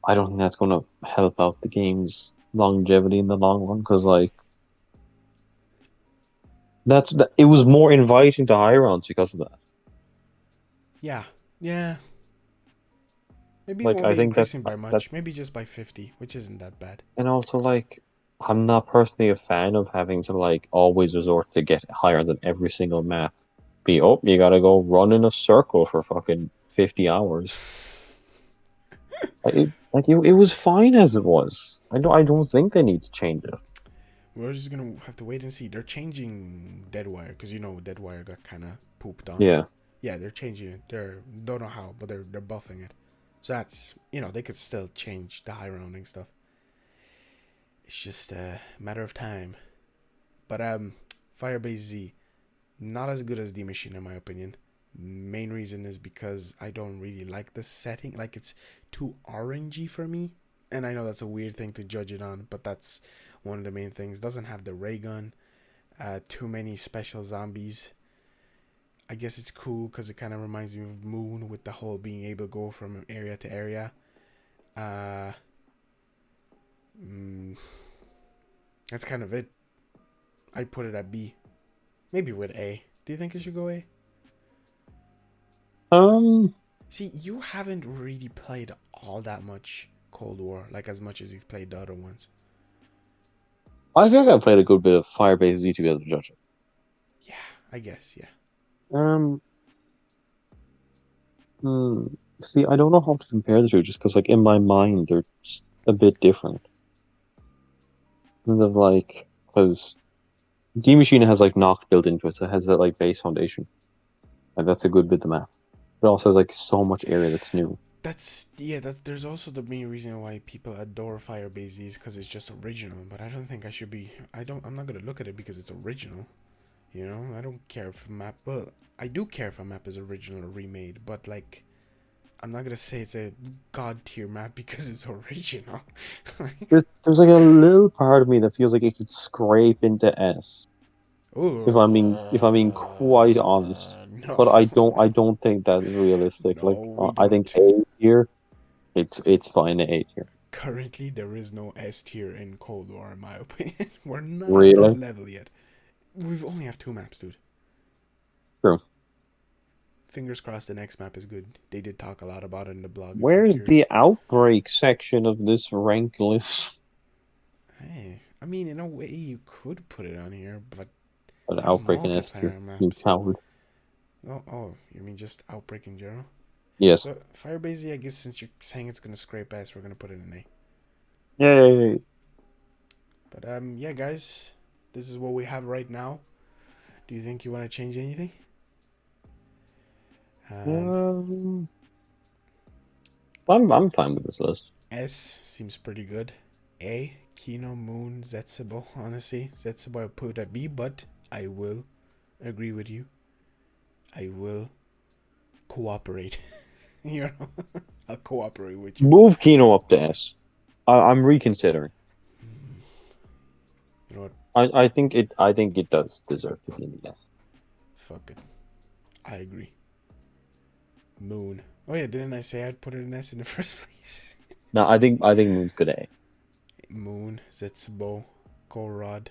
I don't think that's going to help out the game's longevity in the long run. Because like it was more inviting to high rounds because of that. Yeah, yeah. Maybe it Like won't I be think increasing by that much. Maybe just by 50, which isn't that bad. and also like I'm not personally a fan of having to like always resort to get higher than every single map. You gotta go run in a circle for fucking 50 hours. It was fine as it was. I don't think they need to change it. We're just gonna have to wait and see. They're changing Deadwire because Deadwire got kind of pooped on. Yeah. Yeah, they're changing it. They're don't know how, but they're buffing it. So that's they could still change the high rounding stuff. It's just a matter of time. But Firebase Z, not as good as D Machine in my opinion. Main reason is because I don't really like the setting. Like it's too orangey for me. And I know that's a weird thing to judge it on, but that's one of the main things. Doesn't have the ray gun. Too many special zombies. I guess it's cool because it kind of reminds me of Moon with the whole being able to go from area to area. Uh, mm, that's kind of it. I'd put it at B. Maybe with A. Do you think it should go A? Um, See, you haven't really played all that much Cold War, like as much as you've played the other ones. I think I played a good bit of Firebase Z to be able to judge it. Yeah, I guess, yeah. Um, hmm, see, I don't know how to compare the two, just because, like, in my mind, a bit different. Because D Machine has like Nacht built into it, so it has that like base foundation. And that's a good bit of the map. It also has like so much area that's new. That's there's also the main reason why people adore Firebase is because it's just original. But I don't think I should be. I'm not gonna look at it because it's original. You know, I don't care if a map. Well, I do care if a map is original or remade, but like, I'm not gonna say it's a god tier map because it's original. There's like a little part of me that feels like it could scrape into S. If I'm being quite honest, No, but I don't think that is realistic. no, Like we I think don't. A tier, it's fine at A tier. Currently, there is no S tier in Cold War, in my opinion. We're not at that Really? level yet. We've only have 2 maps, dude. True. Fingers crossed the next map is good. They did talk a lot about it in the blog, if you're Where's curious. the outbreak section of this rank list? Hey, I mean, in a way, you could put it on here, but But they're outbreak in S tier. multiplayer maps. Nuketown. Oh, you mean just Outbreak in general? Yes. So, Firebase, I guess since you're saying it's gonna scrape S, we're gonna put it in A. Yay. But, yeah, guys, this is what we have right now. Do you think you want to change anything? Um, I'm fine with this list. S seems pretty good. A, Kino, Moon, Zetsubou. Honestly, Zetsubou I put at B, but I will agree with you. I will cooperate. You know, I'll cooperate with you. Move Kino up to S. I'm reconsidering. You know what? I think it does deserve to be in the S. Fuck it. I agree. Moon. Oh yeah, didn't I say I'd put it in S in the first place? No, I think Moon's good at A. Moon, Zetsubou, Gorod.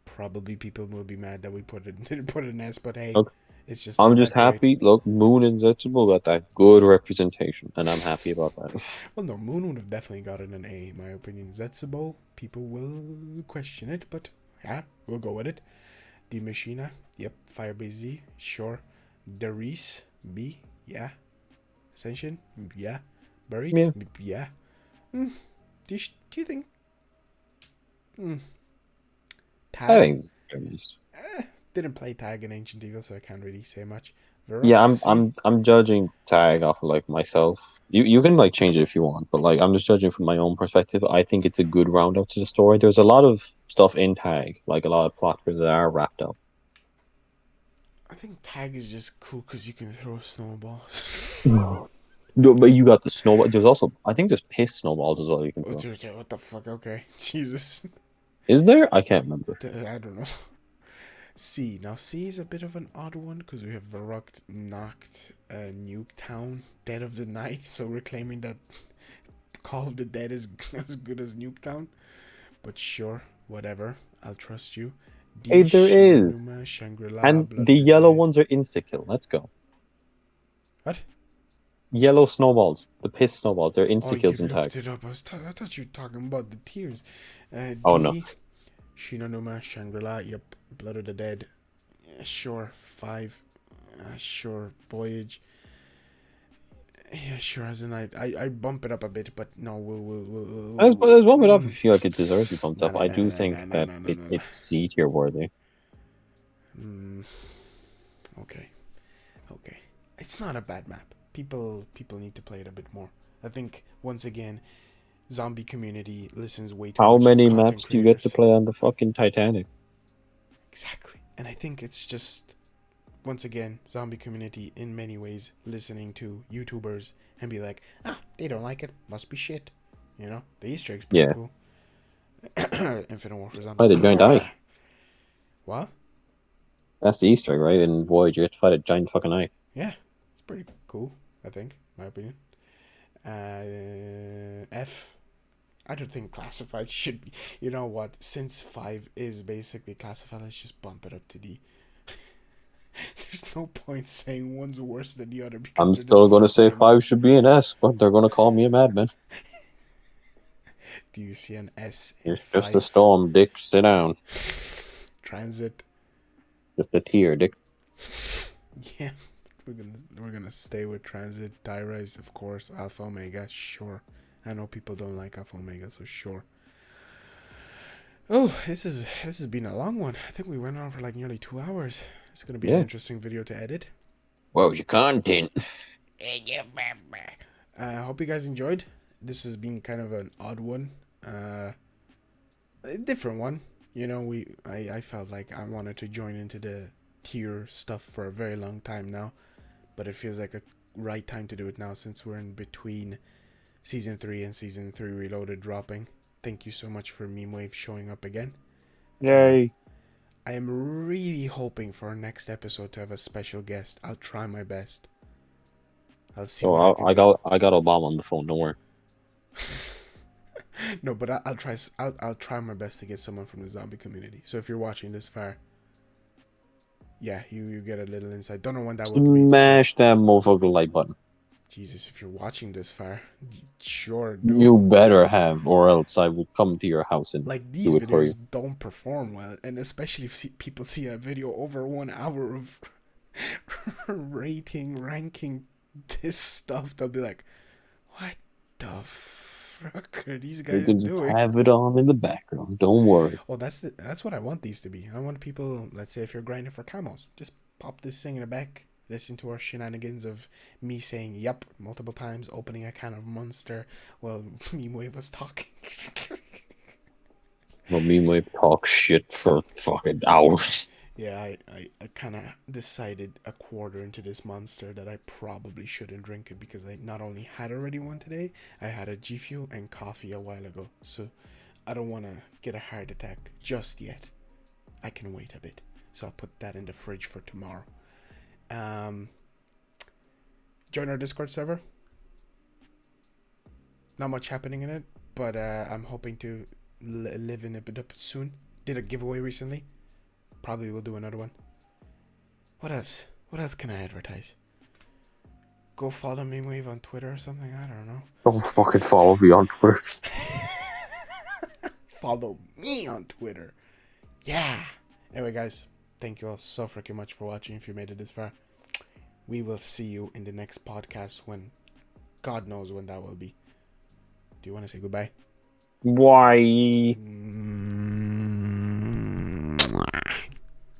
Probably people will be mad that we didn't put it in S, but hey, Look, it's just I'm not just that great. happy. Look, Moon and Zetsubou got that good representation, and I'm happy about that. Well, no, Moon would have definitely gotten an A, in my opinion. Zetsubou, people will question it, but yeah, we'll go with it. The Machina, yep. Firebase Z, sure. The Riese, B, yeah. Ascension, yeah. Buried, Yeah, yeah. Do you think? I Tag, think it's fair use. didn't play Tag in Ancient Evil, so I can't really say much. Yeah, Verruckt, I'm C, I'm I'm judging Tag off of like myself. You can like change it if you want, but like I'm just judging from my own perspective. I think it's a good roundup to the story. There's a lot of stuff in Tag, like a lot of plot threads that are wrapped up. I think Tag is just cool because you can throw snowballs. No, but you got the snowball. There's also, I think there's piss snowballs as well you can Oh, throw. dude, what the fuck? Okay, Jesus. Is there? I can't remember. I don't know. C. Now, C is a bit of an odd one because we have Verruckt, Nacht, Nuketown, Dead of the Night. So we're claiming that Call of the Dead is as good as Nuketown. But sure, whatever. I'll trust you. Hey, D. there Shi No is. Numa, Shangri-La, And Blood the of the yellow Dead. ones are insta-kill. Let's go. What? Yellow snowballs. The piss snowballs. They're Oh, you insta-kills in Tag. looked it up. I thought you were talking about the tiers. Oh, no. D. Shi No Numa, Shangri-La, yep. Blood of the Dead. Yeah, sure. 5. Sure. Voyage. Yeah, sure. As in, I bump it up a bit, but no, Let's bump it up if you feel like it deserves to be bumped No, up. no, I no, do no, think no, no, that no, no, no. it's C tier worthy. Okay, okay. It's not a bad map. People need to play it a bit more. I think once again, zombie community listens way too How much to many content maps do you get to creators. play on the fucking Titanic? Exactly, and I think it's just once again zombie community in many ways listening to YouTubers and be like, they don't like it, must be shit. You know, the Easter egg's pretty Yeah. cool. Infinite Warfare Fight zombies. a giant eye. What? That's the Easter egg, right? In Voyage, you have to fight a giant fucking eye. Yeah, it's pretty cool. I think, my opinion. F. I don't think classified should be. You know what? Since 5 is basically classified, let's just bump it up to D. There's no point saying one's worse than the other because I'm they're the still going to say same 5 map. should be an S, but they're going to call me a madman. Do you see an S in It's just a 5? storm, Dick. Sit down. TranZit. Just a tear, Dick. Yeah, we're gonna stay with TranZit. Tyra is of course Alpha Omega, sure. I know people don't like Alpha Omega, so sure. Oh, this has been a long one. I think we went on for like nearly 2 hours. It's gonna be an interesting video to edit. What was your content? I hope you guys enjoyed. This has been kind of an odd one, a different one. You know, I felt like I wanted to join into the tier stuff for a very long time now, but it feels like a right time to do it now since we're in between season 3 and season 3 Reloaded dropping. Thank you so much for Meme Wave showing up again. Yay! I am really hoping for our next episode to have a special guest. I'll try my best. I'll see. So I got Obama on the phone. Don't worry. No, but I'll try. I'll try my best to get someone from the zombie community. So if you're watching this far, yeah, you get a little insight. Don't know when that will be. Smash that motherfucker like button. Jesus, if you're watching this far, sure, dude. You better have, or else I will come to your house and like these do it for you. videos don't perform well, and especially if people see a video over 1 hour of ranking this stuff, they'll be like, "What the fuck are these guys You can doing?" just have it on in the background. Don't worry. Well, that's what I want these to be. I want people. Let's say if you're grinding for camos, just pop this thing in the back. Listen to our shenanigans of me saying "yup" multiple times, opening a can of Monster while Meme Wave was talking. Well, me might talk shit for fucking hours. Yeah, I kind of decided a quarter into this Monster that I probably shouldn't drink it because I not only had already one today, I had a G Fuel and coffee a while ago. So I don't want to get a heart attack just yet. I can wait a bit. So I'll put that in the fridge for tomorrow. Join our Discord server. Not much happening in it, but I'm hoping to live in it up soon. Did a giveaway recently. Probably will do another one. What else? What else can I advertise? Go follow me Wave on Twitter or something. I don't know. Don't fucking follow me on Twitter. Follow me on Twitter. Yeah. Anyway, guys, thank you all so freaking much for watching. If you made it this far, we will see you in the next podcast when God knows when that will be. Do you want to say goodbye? Why?